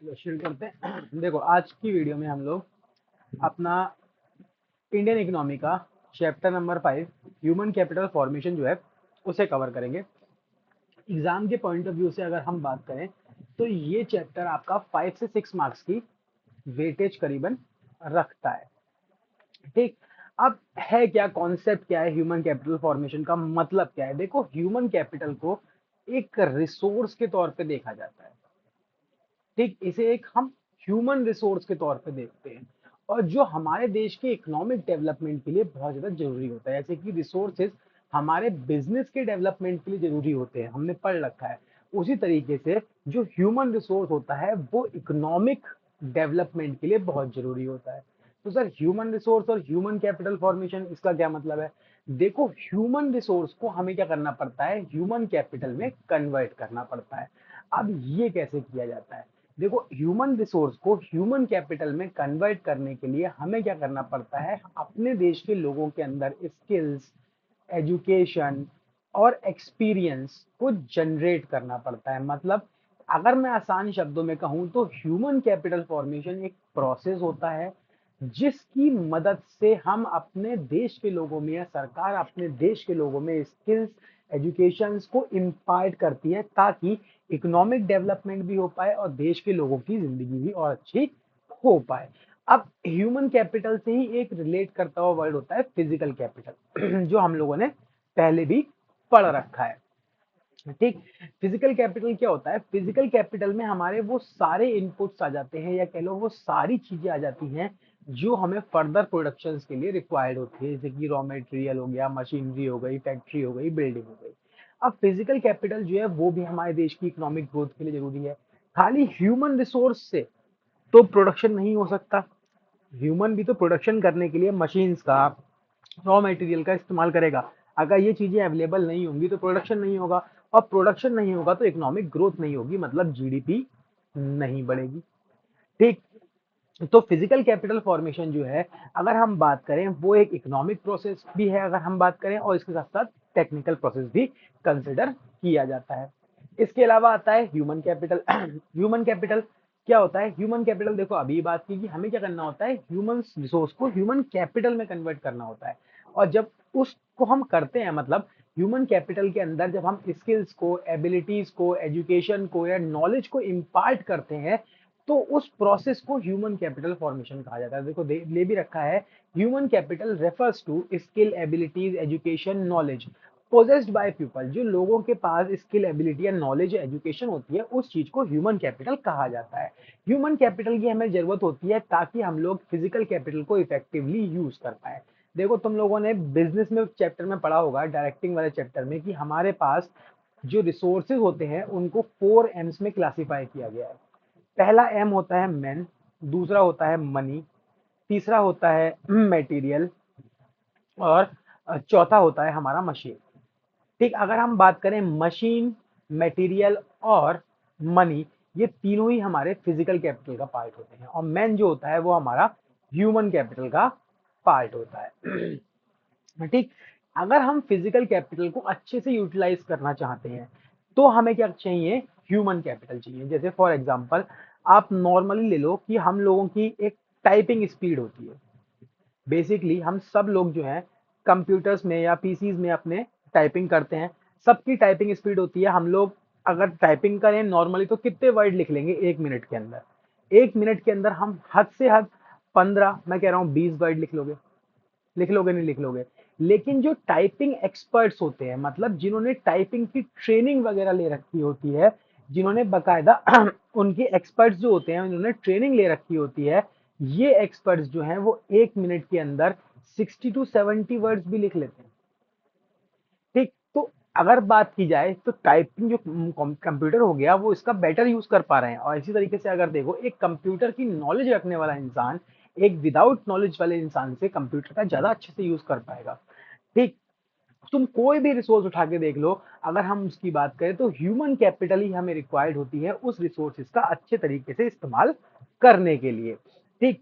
चलो शुरू करते हैं। देखो आज की वीडियो में हम लोग अपना इंडियन इकोनॉमी का chapter number 5 human capital formation जो है उसे कवर करेंगे। एग्जाम के पॉइंट ऑफ व्यू से अगर हम बात करें तो ये चैप्टर आपका 5 से 6 मार्क्स की वेटेज करीबन रखता है। ठीक। अब है क्या कॉन्सेप्ट, क्या है ह्यूमन कैपिटल फॉर्मेशन का मतलब क्या है? देखो ह्यूमन कैपिटल को एक रिसोर्स के तौर पे देखा जाता है। ठीक, इसे एक हम ह्यूमन रिसोर्स के तौर पे देखते हैं और जो हमारे देश के इकोनॉमिक डेवलपमेंट के लिए बहुत ज़्यादा ज़रूरी होता है। जैसे कि रिसोर्सेज हमारे बिजनेस के डेवलपमेंट के लिए ज़रूरी होते हैं, हमने पढ़ रखा है। उसी तरीके से जो ह्यूमन रिसोर्स होता है वो इकोनॉमिक डेवलपमेंट के लिए बहुत ज़रूरी होता है। तो सर ह्यूमन रिसोर्स और ह्यूमन कैपिटल फॉर्मेशन इसका क्या मतलब है? देखो ह्यूमन रिसोर्स को हमें क्या करना पड़ता है, ह्यूमन कैपिटल में कन्वर्ट करना पड़ता है। अब ये कैसे किया जाता है? देखो ह्यूमन रिसोर्स को ह्यूमन कैपिटल में कन्वर्ट करने के लिए हमें क्या करना पड़ता है, अपने देश के लोगों के अंदर स्किल्स, एजुकेशन और एक्सपीरियंस को जनरेट करना पड़ता है। मतलब अगर मैं आसान शब्दों में कहूं तो ह्यूमन कैपिटल फॉर्मेशन एक प्रोसेस होता है जिसकी मदद से हम अपने देश के लोगों में या सरकार अपने देश के लोगों में स्किल्स, एजुकेशंस को इम्पार्ट करती है ताकि इकोनॉमिक डेवलपमेंट भी हो पाए और देश के लोगों की जिंदगी भी और अच्छी हो पाए। अब ह्यूमन कैपिटल से ही एक रिलेट करता हुआ वर्ड होता है फिजिकल कैपिटल जो हम लोगों ने पहले भी पढ़ रखा है। ठीक। फिजिकल कैपिटल क्या होता है? फिजिकल कैपिटल में हमारे वो सारे इनपुट्स आ जाते हैं या कह लो वो सारी चीजें आ जाती हैं जो हमें फर्दर प्रोडक्शंस के लिए रिक्वायर्ड होती है। जैसे कि रॉ मटेरियल हो गया, मशीनरी हो गई, फैक्ट्री हो गई, बिल्डिंग हो गई। अब फिजिकल कैपिटल जो है वो भी हमारे देश की इकोनॉमिक ग्रोथ के लिए जरूरी है। खाली ह्यूमन रिसोर्स से तो प्रोडक्शन नहीं हो सकता। ह्यूमन भी तो प्रोडक्शन करने के लिए मशीन्स का, रॉ मटेरियल का इस्तेमाल करेगा। अगर ये चीजें अवेलेबल नहीं होंगी तो प्रोडक्शन नहीं होगा और प्रोडक्शन नहीं होगा तो इकोनॉमिक ग्रोथ नहीं होगी, मतलब जीडीपी नहीं बढ़ेगी। ठीक। तो फिजिकल कैपिटल फॉर्मेशन जो है अगर हम बात करें वो एक इकोनॉमिक प्रोसेस भी है अगर हम बात करें, और इसके साथ साथ टेक्निकल प्रोसेस भी कंसिडर किया जाता है। इसके अलावा आता है ह्यूमन कैपिटल। ह्यूमन कैपिटल क्या होता है? ह्यूमन कैपिटल देखो अभी बात की कि हमें क्या करना होता है, ह्यूमन रिसोर्स को ह्यूमन कैपिटल में कन्वर्ट करना होता है। और जब उसको हम करते हैं, मतलब ह्यूमन कैपिटल के अंदर जब हम स्किल्स को, एबिलिटीज को, एजुकेशन को या नॉलेज को इम्पार्ट करते हैं तो उस प्रोसेस को ह्यूमन कैपिटल फॉर्मेशन कहा जाता है। देखो ले भी रखा है, human capital refers to skill, abilities, education, knowledge possessed by people. जो लोगों के पास स्किल, एबिलिटी या नॉलेज या एजुकेशन होती है उस चीज को ह्यूमन कैपिटल कहा जाता है। ह्यूमन कैपिटल की हमें जरूरत होती है ताकि हम लोग फिजिकल कैपिटल को इफेक्टिवली यूज कर पाए। देखो तुम लोगों ने बिजनेस में चैप्टर में पढ़ा होगा, डायरेक्टिंग वाले चैप्टर में, कि हमारे पास जो रिसोर्सेज होते हैं उनको 4 एम्स में क्लासिफाई किया गया है। पहला एम होता है मैन, दूसरा होता है मनी, तीसरा होता है मटेरियल और चौथा होता है हमारा मशीन। ठीक, अगर हम बात करें मशीन, मटेरियल और मनी, ये तीनों ही हमारे फिजिकल कैपिटल का पार्ट होते हैं और मैन जो होता है वो हमारा ह्यूमन कैपिटल का पार्ट होता है। ठीक। अगर हम फिजिकल कैपिटल को अच्छे से यूटिलाइज करना चाहते हैं तो हमें क्या चाहिए? ह्यूमन कैपिटल चाहिए। जैसे फॉर एग्जांपल आप नॉर्मली ले लो कि हम लोगों की एक टाइपिंग स्पीड होती है। बेसिकली हम सब लोग जो है कंप्यूटर्स में या पीसीज में अपने टाइपिंग करते हैं। सबकी टाइपिंग स्पीड होती है। हम लोग अगर टाइपिंग करें नॉर्मली तो कितने वर्ड लिख लेंगे 1 मिनट के अंदर? 1 मिनट के अंदर हम हद से हद 15, मैं कह रहा हूँ 20 वर्ड लिख लोगे। लिख लोगे नहीं लिख लोगे? लेकिन जो टाइपिंग एक्सपर्ट्स होते हैं, मतलब जिन्होंने टाइपिंग की ट्रेनिंग वगैरह ले रखी होती है, जिन्होंने बकायदा उनके एक्सपर्ट्स जो होते हैं उन्होंने ट्रेनिंग ले रखी होती है, ये एक्सपर्ट्स जो हैं वो 1 मिनट के अंदर 60 to 70 वर्ड्स भी लिख लेते हैं। ठीक। तो अगर बात की जाए तो टाइपिंग जो कंप्यूटर हो गया वो इसका बेटर यूज कर पा रहे हैं, और इसी तरीके से अगर देखो एक कंप्यूटर की नॉलेज रखने वाला इंसान एक विदाउट नॉलेज वाले इंसान से कंप्यूटर का ज्यादा अच्छे से यूज कर पाएगा। ठीक। तुम कोई भी रिसोर्स उठा के देख लो, अगर हम उसकी बात करें तो ह्यूमन कैपिटल ही हमें रिक्वायर्ड होती है उस रिसोर्सेज का अच्छे तरीके से इस्तेमाल करने के लिए। ठीक।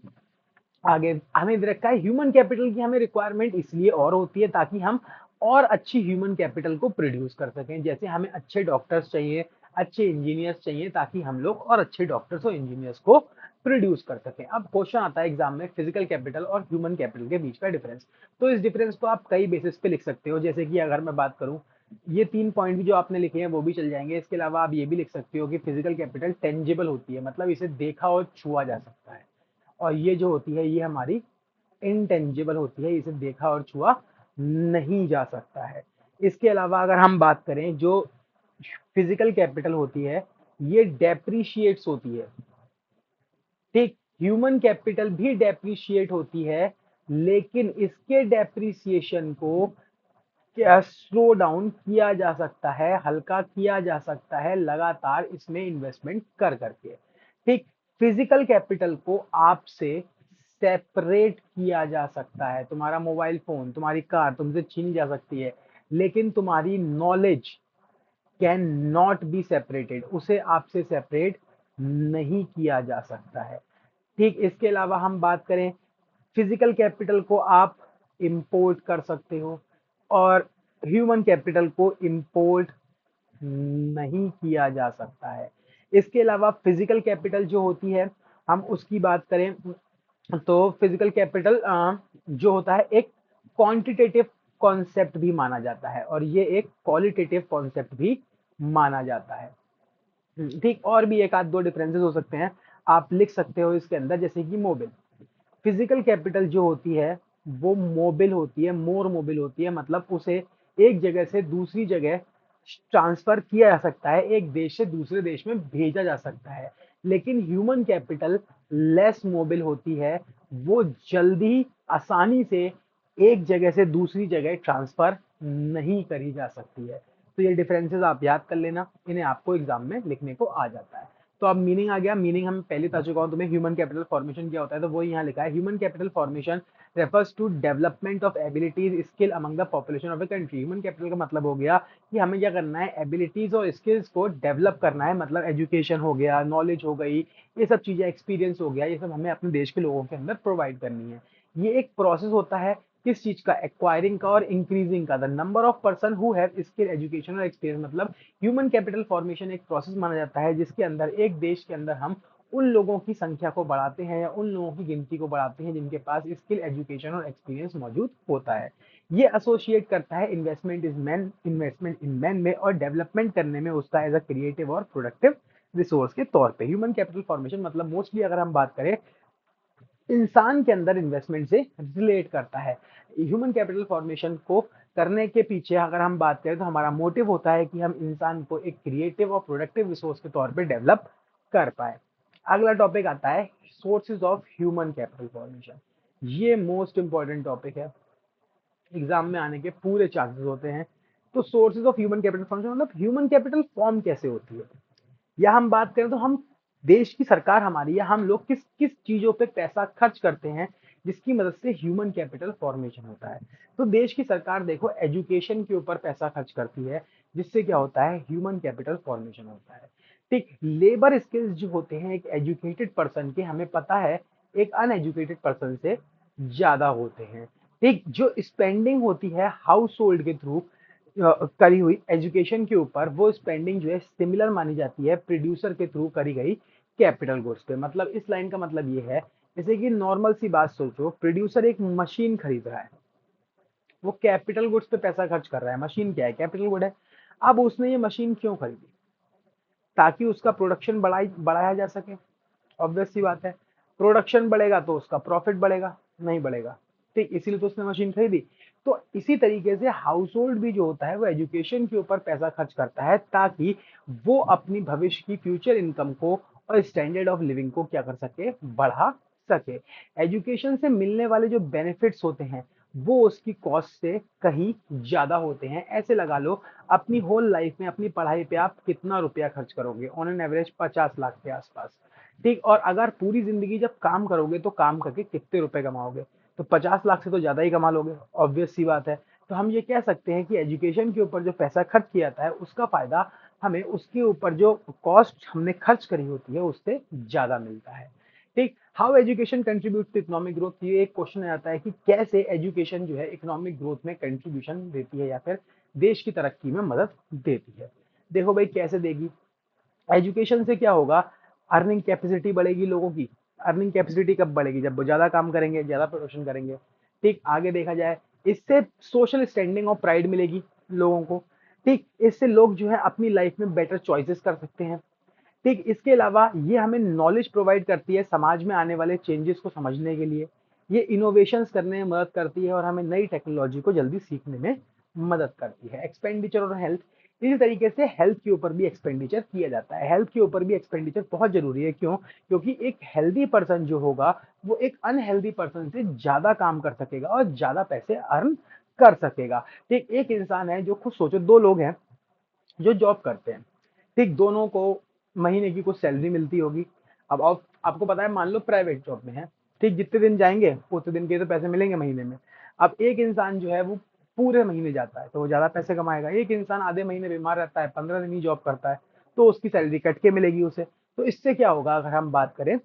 आगे हमें दे रखा है ह्यूमन कैपिटल की हमें रिक्वायरमेंट इसलिए और होती है ताकि हम और अच्छी ह्यूमन कैपिटल को प्रोड्यूस कर सकें। जैसे हमें अच्छे डॉक्टर्स चाहिए, अच्छे इंजीनियर्स चाहिए ताकि हम लोग और अच्छे डॉक्टर्स और इंजीनियर्स को प्रोड्यूस कर सकें। अब क्वेश्चन आता है एग्जाम में फिजिकल कैपिटल और ह्यूमन कैपिटल के बीच का डिफरेंस। तो इस डिफरेंस को आप कई बेसिस पे लिख सकते हो, जैसे कि अगर मैं बात करूं, ये 3 पॉइंट भी जो आपने लिखे हैं वो भी चल जाएंगे। इसके अलावा आप ये भी लिख सकते हो कि फिजिकल कैपिटल टेंजिबल होती है, मतलब इसे देखा और छुआ जा सकता है, और ये जो होती है ये हमारी इनटेंजिबल होती है, इसे देखा और छुआ नहीं जा सकता है। इसके अलावा अगर हम बात करें, जो फिजिकल कैपिटल होती है ये डेप्रीशिएट्स होती है, ठीक। ह्यूमन कैपिटल भी डेप्रीशिएट होती है, लेकिन इसके डेप्रीसिएशन को क्या स्लो डाउन किया जा सकता है, हल्का किया जा सकता है लगातार इसमें इन्वेस्टमेंट कर करके, ठीक। फिजिकल कैपिटल को आपसे सेपरेट किया जा सकता है, तुम्हारा मोबाइल फोन, तुम्हारी कार तुमसे छीनी जा सकती है, लेकिन तुम्हारी knowledge can not be separated, उसे आपसे सेपरेट नहीं किया जा सकता है, ठीक। इसके अलावा हम बात करें, फिजिकल कैपिटल को आप इंपोर्ट कर सकते हो और ह्यूमन कैपिटल को इंपोर्ट नहीं किया जा सकता है। इसके अलावा फिजिकल कैपिटल जो होती है, हम उसकी बात करें तो फिजिकल कैपिटल जो होता है एक क्वांटिटेटिव कॉन्सेप्ट भी माना जाता है और ये एक क्वालिटेटिव कॉन्सेप्ट भी माना जाता है, ठीक। और भी एक आध दो डिफरेंसेस हो सकते हैं, आप लिख सकते हो इसके अंदर, जैसे कि मोबिल, फिजिकल कैपिटल जो होती है वो मोबिल होती है, मोर मोबिल होती है, मतलब उसे एक जगह से दूसरी जगह ट्रांसफर किया जा सकता है, एक देश से दूसरे देश में भेजा जा सकता है। लेकिन ह्यूमन कैपिटल लेस मोबिल होती है, वो जल्दी आसानी से एक जगह से दूसरी जगह ट्रांसफर नहीं करी जा सकती है। तो ये डिफरेंसेस आप याद कर लेना, इन्हें आपको एग्जाम में लिखने को आ जाता है। तो अब मीनिंग आ गया, मीनिंग हम पहले बता चुका हूं तुम्हें, ह्यूमन कैपिटल फॉर्मेशन क्या होता है, तो वो यहाँ लिखा है, human capital formation refers to development of abilities skill among the population of a country. Human capital का मतलब हो गया कि हमें क्या करना है, एबिलिटीज और स्किल्स को डेवलप करना है, मतलब एजुकेशन हो गया, नॉलेज हो गई, ये सब चीजें, एक्सपीरियंस हो गया, ये सब हमें अपने देश के लोगों के अंदर प्रोवाइड करनी है। ये एक प्रोसेस होता है किस चीज का, एक्वायरिंग का और इंक्रीजिंग का, the number of person who have skill, education और एक्सपीरियंस। मतलब ह्यूमन कैपिटल फॉर्मेशन एक प्रोसेस माना जाता है जिसके अंदर एक देश के अंदर हम उन लोगों की संख्या को बढ़ाते हैं या उन लोगों की गिनती को बढ़ाते हैं जिनके पास स्किल, एजुकेशन और एक्सपीरियंस मौजूद होता है। ये एसोसिएट करता है इन्वेस्टमेंट इन मैन में और डेवलपमेंट करने में उसका एज अ क्रिएटिव और प्रोडक्टिव रिसोर्स के तौर पे। ह्यूमन कैपिटल फॉर्मेशन मतलब मोस्टली अगर हम बात करें, इंसान के अंदर इन्वेस्टमेंट से रिलेट करता है। ह्यूमन कैपिटल फॉर्मेशन को करने के पीछे अगर हम बात करें तो हमारा मोटिव होता है कि हम इंसान को एक क्रिएटिव और प्रोडक्टिव रिसोर्स के तौर पे डेवलप कर पाए। अगला टॉपिक आता है sources of human capital formation. ये मोस्ट इंपॉर्टेंट टॉपिक है, एग्जाम में आने के पूरे चांसेस होते हैं। तो sources of human capital formation मतलब ह्यूमन कैपिटल फॉर्म कैसे होती है, या हम बात करें तो हम देश की सरकार हमारी, या हम लोग किस किस चीजों पे पैसा खर्च करते हैं जिसकी मदद से ह्यूमन कैपिटल फॉर्मेशन होता है। तो देश की सरकार देखो एजुकेशन के ऊपर पैसा खर्च करती है, जिससे क्या होता है, ह्यूमन कैपिटल फॉर्मेशन होता है, ठीक। लेबर स्किल्स जो होते हैं एक एजुकेटेड पर्सन के, हमें पता है, एक अनएजुकेटेड पर्सन से ज्यादा होते हैं, ठीक। जो स्पेंडिंग होती है हाउस होल्ड के थ्रू करी हुई एजुकेशन के ऊपर, वो स्पेंडिंग जो है सिमिलर मानी जाती है प्रोड्यूसर के थ्रू करी गई कैपिटल गुड्स पे। मतलब इस लाइन का मतलब ये है, जैसे कि नॉर्मल सी बात सोचो, प्रोड्यूसर एक मशीन खरीद रहा है, वो कैपिटल गुड्स पे पैसा खर्च कर रहा है, मशीन क्या है, कैपिटल गुड है। अब उसने ये मशीन क्यों खरीदी, ताकि उसका प्रोडक्शन बढ़ाया जा सके, ऑब्वियस सी बात है। प्रोडक्शन बढ़ेगा तो उसका प्रॉफिट बढ़ेगा, नहीं बढ़ेगा, ठीक, इसीलिए तो उसने मशीन खरीदी। तो इसी तरीके से हाउस होल्ड भी जो होता है वो एजुकेशन के ऊपर पैसा खर्च करता है, ताकि वो अपनी भविष्य की फ्यूचर इनकम को और स्टैंडर्ड ऑफ लिविंग को क्या कर सके, बढ़ा सके। एजुकेशन से मिलने वाले जो बेनिफिट्स होते हैं वो उसकी कॉस्ट से कहीं ज्यादा होते हैं। ऐसे लगा लो, अपनी होल लाइफ में अपनी पढ़ाई पे आप कितना रुपया खर्च करोगे, ऑन एन एवरेज 50 लाख के आसपास, ठीक। और अगर पूरी जिंदगी जब काम करोगे तो काम करके कितने रुपए कमाओगे, तो 50 लाख से तो ज्यादा ही कमा लोगे, ऑब्वियस सी बात है। तो हम ये कह सकते हैं कि एजुकेशन के ऊपर जो पैसा खर्च किया जाता है उसका फायदा हमें उसके ऊपर जो कॉस्ट हमने खर्च करी होती है उससे ज्यादा मिलता है, ठीक। How education contribute to economic growth, ये एक क्वेश्चन आता है कि कैसे एजुकेशन जो है इकोनॉमिक ग्रोथ में कंट्रीब्यूशन देती है या फिर देश की तरक्की में मदद देती है। देखो भाई कैसे देगी, एजुकेशन से क्या होगा, अर्निंग कैपेसिटी बढ़ेगी लोगों की। अर्निंग कैपेसिटी कब बढ़ेगी, जब वो ज्यादा काम करेंगे, ज्यादा प्रोडक्शन करेंगे। ठीक, आगे देखा जाए, इससे सोशल स्टैंडिंग और प्राइड मिलेगी लोगों को। ठीक, इससे लोग जो है अपनी लाइफ में बेटर चॉइसेस कर सकते हैं। ठीक, इसके अलावा ये हमें नॉलेज प्रोवाइड करती है समाज में आने वाले चेंजेस को समझने के लिए। ये इनोवेशंस करने में मदद करती है और हमें नई टेक्नोलॉजी को जल्दी सीखने में मदद करती है। एक्सपेंडिचर और हेल्थ, इसी तरीके से हेल्थ के ऊपर भी एक्सपेंडिचर किया जाता है। हेल्थ के ऊपर भी एक्सपेंडिचर बहुत जरूरी है। क्यों? क्योंकि एक हेल्दी पर्सन जो होगा वो एक अनहेल्दी पर्सन से ज्यादा काम कर सकेगा और ज्यादा पैसे अर्न कर सकेगा। ठीक, एक इंसान है जो, खुद सोचो, दो लोग हैं जो जॉब करते हैं। ठीक, दोनों को महीने की कुछ सैलरी मिलती होगी। अब आप, आपको पता है, मान लो प्राइवेट जॉब में है। ठीक, जितने दिन जाएंगे उतने दिन के तो पैसे मिलेंगे महीने में। अब एक इंसान जो है वो पूरे महीने जाता है तो वो ज्यादा पैसे कमाएगा। एक इंसान आधे महीने बीमार रहता है, 15 दिन ही जॉब करता है, तो उसकी सैलरी कट के मिलेगी उसे। तो इससे क्या होगा, अगर हम बात करें,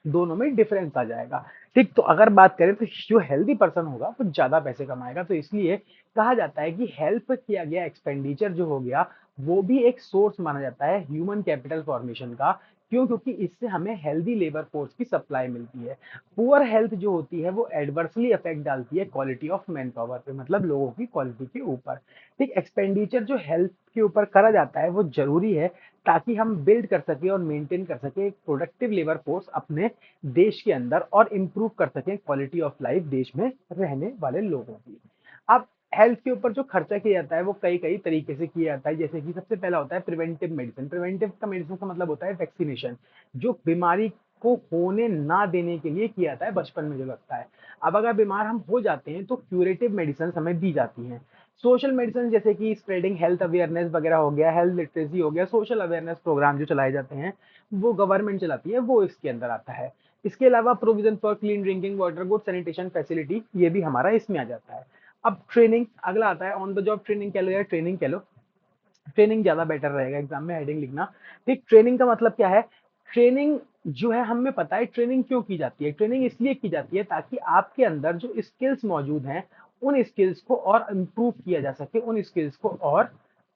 दोनों में डिफरेंस आ जाएगा। ठीक, तो अगर बात करें तो जो हेल्दी पर्सन होगा वो ज्यादा पैसे कमाएगा। तो इसलिए कहा जाता है कि हेल्प किया गया एक्सपेंडिचर जो हो गया वो भी एक सोर्स माना जाता है ह्यूमन कैपिटल फॉर्मेशन का। क्यों? क्योंकि इससे हमें हेल्दी लेबर फोर्स की सप्लाई मिलती है। पुअर हेल्थ जो होती है वो एडवर्सली इफेक्ट डालती है क्वालिटी ऑफ मैन पावर पे, मतलब लोगों की क्वालिटी के ऊपर। ठीक, एक्सपेंडिचर जो हेल्थ के ऊपर करा जाता है वो जरूरी है ताकि हम बिल्ड कर सके और मेंटेन कर सके एक प्रोडक्टिव लेबर फोर्स अपने देश के अंदर, और इम्प्रूव कर सकें क्वालिटी ऑफ लाइफ देश में रहने वाले लोगों की। अब हेल्थ के ऊपर जो खर्चा किया जाता है वो कई कई तरीके से किया जाता है। जैसे कि सबसे पहला होता है प्रिवेंटिव मेडिसिन। प्रिवेंटिव का मेडिसिन का मतलब होता है वैक्सीनेशन, जो बीमारी को होने ना देने के लिए किया जाता है बचपन में जो लगता है। अब अगर बीमार हम हो जाते हैं तो क्यूरेटिव मेडिसिन हमें दी जाती हैं। सोशल मेडिसिन जैसे कि स्प्रेडिंग हेल्थ अवेयरनेस वगैरह हो गया, हेल्थ लिटरेसी हो गया, सोशल अवेयरनेस प्रोग्राम जो चलाए जाते हैं वो गवर्नमेंट चलाती है, वो इसके अंदर आता है। इसके अलावा provision for clean drinking water, good sanitation facility, ये भी हमारा इसमें आ जाता है। अब ट्रेनिंग अगला आता है, ऑन द जॉब ट्रेनिंग कह लो या ट्रेनिंग कह लो, ट्रेनिंग ज्यादा बेटर रहेगा एग्जाम में हेडिंग लिखना। ठीक, ट्रेनिंग का मतलब क्या है? ट्रेनिंग जो है, हमें पता है ट्रेनिंग क्यों की जाती है। ट्रेनिंग इसलिए की जाती है ताकि आपके अंदर जो स्किल्स मौजूद हैं उन स्किल्स को और इम्प्रूव किया जा सके, उन स्किल्स को और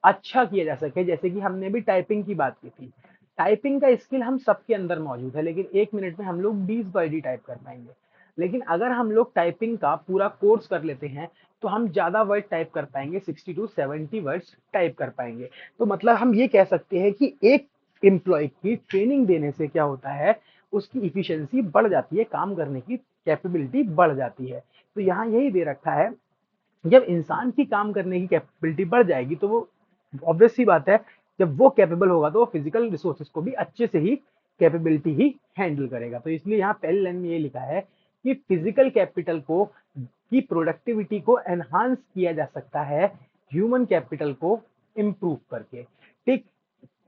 अच्छा किया जा सके। जैसे कि हमने भी टाइपिंग की बात की थी। टाइपिंग का स्किल हम सबके अंदर मौजूद है, लेकिन 1 मिनट में हम लोग 20 वर्ड ही टाइप कर पाएंगे। लेकिन अगर हम लोग टाइपिंग का पूरा कोर्स कर लेते हैं तो हम ज्यादा वर्ड टाइप कर पाएंगे, 60 to 70 वर्ड्स टाइप कर पाएंगे। तो मतलब हम ये कह सकते हैं कि एक एम्प्लॉय की ट्रेनिंग देने से क्या होता है, उसकी इफिशियंसी बढ़ जाती है, काम करने की कैपेबिलिटी बढ़ जाती है। तो यहाँ यही दे रखा है, जब इंसान की काम करने की कैपेबिलिटी बढ़ जाएगी तो वो, ऑब्वियस सी बात है, जब वो कैपेबल होगा तो वो फिजिकल रिसोर्सेज को भी अच्छे से ही कैपेबिलिटी ही हैंडल करेगा। तो इसलिए यहाँ पहली लाइन में ये लिखा है कि फिजिकल कैपिटल को की प्रोडक्टिविटी को एनहांस किया जा सकता है ह्यूमन कैपिटल को इम्प्रूव करके। ठीक,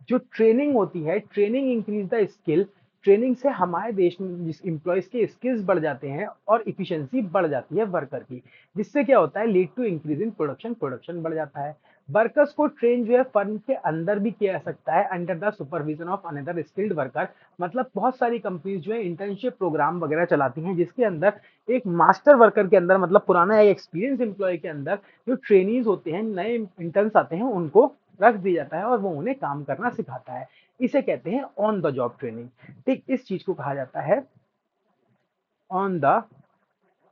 जो ट्रेनिंग होती है, training increase the skill. Training से हमारे देश में जिस एम्प्लॉयज के स्किल्स बढ़ जाते हैं और इफिशियंसी बढ़ जाती है वर्कर की, जिससे क्या होता है, lead to increase in production, production बढ़ जाता है। वर्कर्स को ट्रेन जो है फर्म के अंदर भी किया जा सकता है under the supervision of another skilled worker. मतलब बहुत सारी कंपनीज जो है इंटर्नशिप प्रोग्राम वगैरह चलाती हैं जिसके अंदर एक मास्टर वर्कर के अंदर, मतलब पुराना एक एक्सपीरियंस एम्प्लॉय के अंदर जो ट्रेनीज होते हैं, नए इंटर्न्स आते हैं, उनको रख दिया जाता है और वो उन्हें काम करना सिखाता है। इसे कहते हैं ऑन द जॉब ट्रेनिंग। ठीक, इस चीज को कहा जाता है ऑन द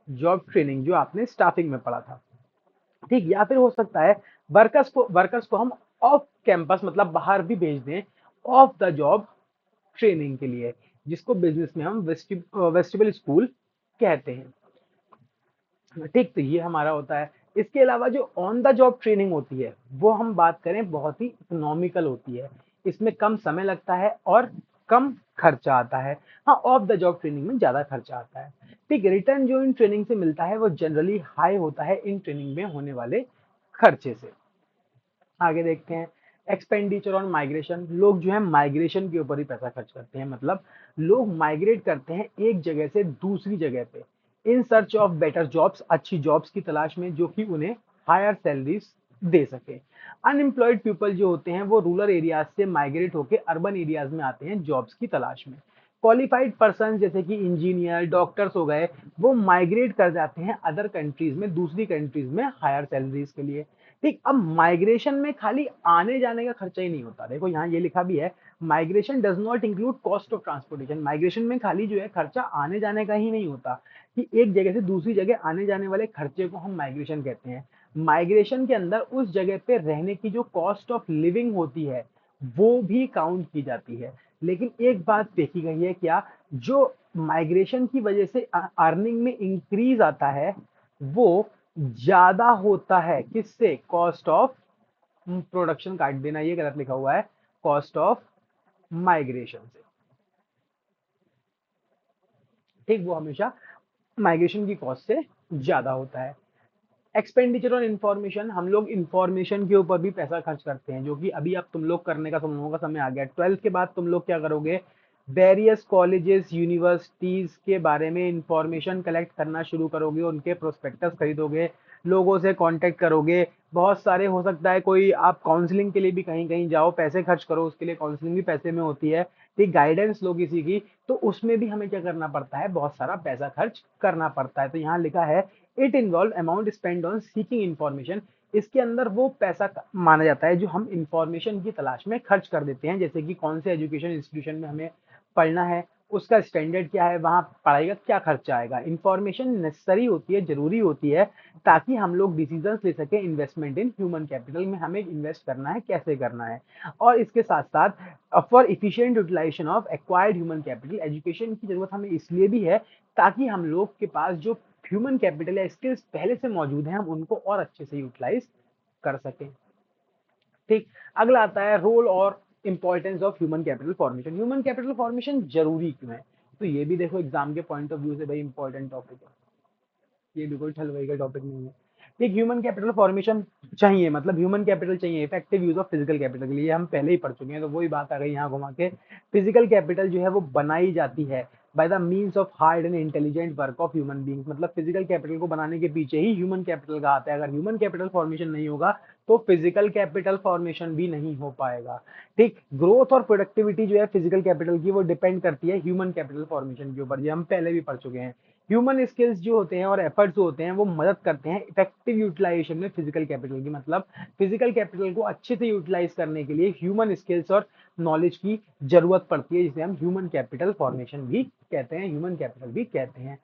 जॉब ट्रेनिंग, जो आपने स्टाफिंग में पढ़ा था। ठीक, या फिर हो सकता है वर्कर्स को हम ऑफ कैंपस, मतलब बाहर भी भेज दें ऑफ द जॉब ट्रेनिंग के लिए, जिसको बिजनेस में हम वेस्टिबल स्कूल कहते हैं। ठीक, तो ये हमारा होता है। इसके अलावा जो ऑन द जॉब ट्रेनिंग होती है वो हम बात करें बहुत ही इकोनॉमिकल होती है। इसमें कम समय लगता है और कम खर्चा आता है। हाँ, ऑफ द जॉब ट्रेनिंग में ज्यादा खर्चा आता है। ठीक, रिटर्न जो इन ट्रेनिंग से मिलता है वो जनरली हाई होता है इन ट्रेनिंग में होने वाले खर्चे से। आगे देखते हैं, एक्सपेंडिचर ऑन माइग्रेशन। लोग जो है माइग्रेशन के ऊपर ही पैसा खर्च करते हैं। मतलब लोग माइग्रेट करते हैं एक जगह से दूसरी जगह पे in search of better jobs, अच्छी जॉब्स की तलाश में जो कि उन्हें हायर सैलरीज दे सके। अनएम्प्लॉयड पीपल जो होते हैं वो रूरल एरियाज से माइग्रेट होकर अर्बन एरियाज में आते हैं जॉब्स की तलाश में। क्वालिफाइड पर्सन जैसे कि इंजीनियर, डॉक्टर्स हो गए, वो माइग्रेट कर जाते हैं अदर कंट्रीज में, दूसरी कंट्रीज में हायर सैलरीज के लिए। ठीक, अब माइग्रेशन में खाली आने जाने का खर्चा ही नहीं होता। देखो यहाँ ये लिखा भी है, migration does not include cost of transportation. Migration में खाली जो है खर्चा आने जाने का ही नहीं होता, कि एक जगह से दूसरी जगह आने जाने वाले खर्चे को हम माइग्रेशन कहते हैं। माइग्रेशन के अंदर उस जगह पे रहने की जो कॉस्ट ऑफ लिविंग होती है वो भी काउंट की जाती है। लेकिन एक बात देखी गई है क्या, जो माइग्रेशन की वजह से अर्निंग में इंक्रीज आता है वो ज्यादा होता है किससे, कॉस्ट ऑफ प्रोडक्शन काट देना, ये गलत लिखा हुआ है, कॉस्ट ऑफ माइग्रेशन से। ठीक, वो हमेशा माइग्रेशन की कॉस्ट से ज्यादा होता है। एक्सपेंडिचर ऑन इन्फॉर्मेशन, हम लोग इन्फॉर्मेशन के ऊपर भी पैसा खर्च करते हैं, जो कि अभी अब तुम लोग करने का तुम लोगों का समय आ गया। 12th के बाद तुम लोग क्या करोगे, वेरियस कॉलेजेस यूनिवर्सिटीज के बारे में इंफॉर्मेशन कलेक्ट करना शुरू करोगे, उनके प्रोस्पेक्टस खरीदोगे, लोगों से कांटेक्ट करोगे। बहुत सारे हो सकता है कोई आप काउंसलिंग के लिए भी कहीं कहीं जाओ, पैसे खर्च करो उसके लिए, काउंसलिंग भी पैसे में होती है। ठीक, गाइडेंस लो किसी की, तो उसमें भी हमें क्या करना पड़ता है, बहुत सारा पैसा खर्च करना पड़ता है। तो यहाँ लिखा है it involve amount spend on seeking information. इसके अंदर वो पैसा माना जाता है जो हम इंफॉर्मेशन की तलाश में खर्च कर देते हैं, जैसे कि कौन से एजुकेशन इंस्टीट्यूशन में हमें पढ़ना है, उसका स्टैंडर्ड क्या है, वहां पढ़ाई का क्या खर्चा आएगा। इंफॉर्मेशन नेसेसरी होती है, जरूरी होती है, ताकि हम लोग डिसीजंस ले सके इन्वेस्टमेंट इन ह्यूमन कैपिटल में, हमें इन्वेस्ट करना है, कैसे करना है। और इसके साथ साथ for efficient utilization of acquired human capital, education की जरूरत हमें इसलिए भी है ताकि हम लोग के पास जो ह्यूमन कैपिटल या स्किल्स पहले से मौजूद हैं हम उनको और अच्छे से यूटिलाइज कर सकें। ठीक, अगला आता है रोल और importance of human capital formation. Human capital formation जरूरी क्यों है, तो ये भी देखो एग्जाम के पॉइंट ऑफ व्यू से भाई इंपॉर्टेंट टॉपिक है, ये बिल्कुल ठलवाई का टॉपिक नहीं है। एक ह्यूमन कैपिटल फॉर्मेशन चाहिए, मतलब ह्यूमन कैपिटल चाहिए effective use of physical capital के लिए, हम पहले ही पढ़ चुके हैं, तो वही बात आ गई यहाँ घुमा के। फिजिकल कैपिटल जो है वो बनाई जाती है by the means of hard and intelligent work of human beings. मतलब फिजिकल कैपिटल को बनाने के पीछे ही ह्यूमन कैपिटल का हाथ है। अगर ह्यूमन कैपिटल फॉर्मेशन नहीं होगा तो फिजिकल कैपिटल फॉर्मेशन भी नहीं हो पाएगा। ठीक, ग्रोथ और प्रोडक्टिविटी जो है फिजिकल कैपिटल की वो डिपेंड करती है ह्यूमन कैपिटल फॉर्मेशन के ऊपर, ये हम पहले भी पढ़ चुके हैं। ह्यूमन स्किल्स जो होते हैं और एफर्ट्स जो होते हैं वो मदद करते हैं इफेक्टिव यूटिलाइजेशन में फिजिकल कैपिटल की। मतलब फिजिकल कैपिटल को अच्छे से यूटिलाइज करने के लिए ह्यूमन स्किल्स और नॉलेज की जरूरत पड़ती है, जिसे हम ह्यूमन कैपिटल फॉर्मेशन भी कहते हैं, ह्यूमन कैपिटल भी कहते हैं।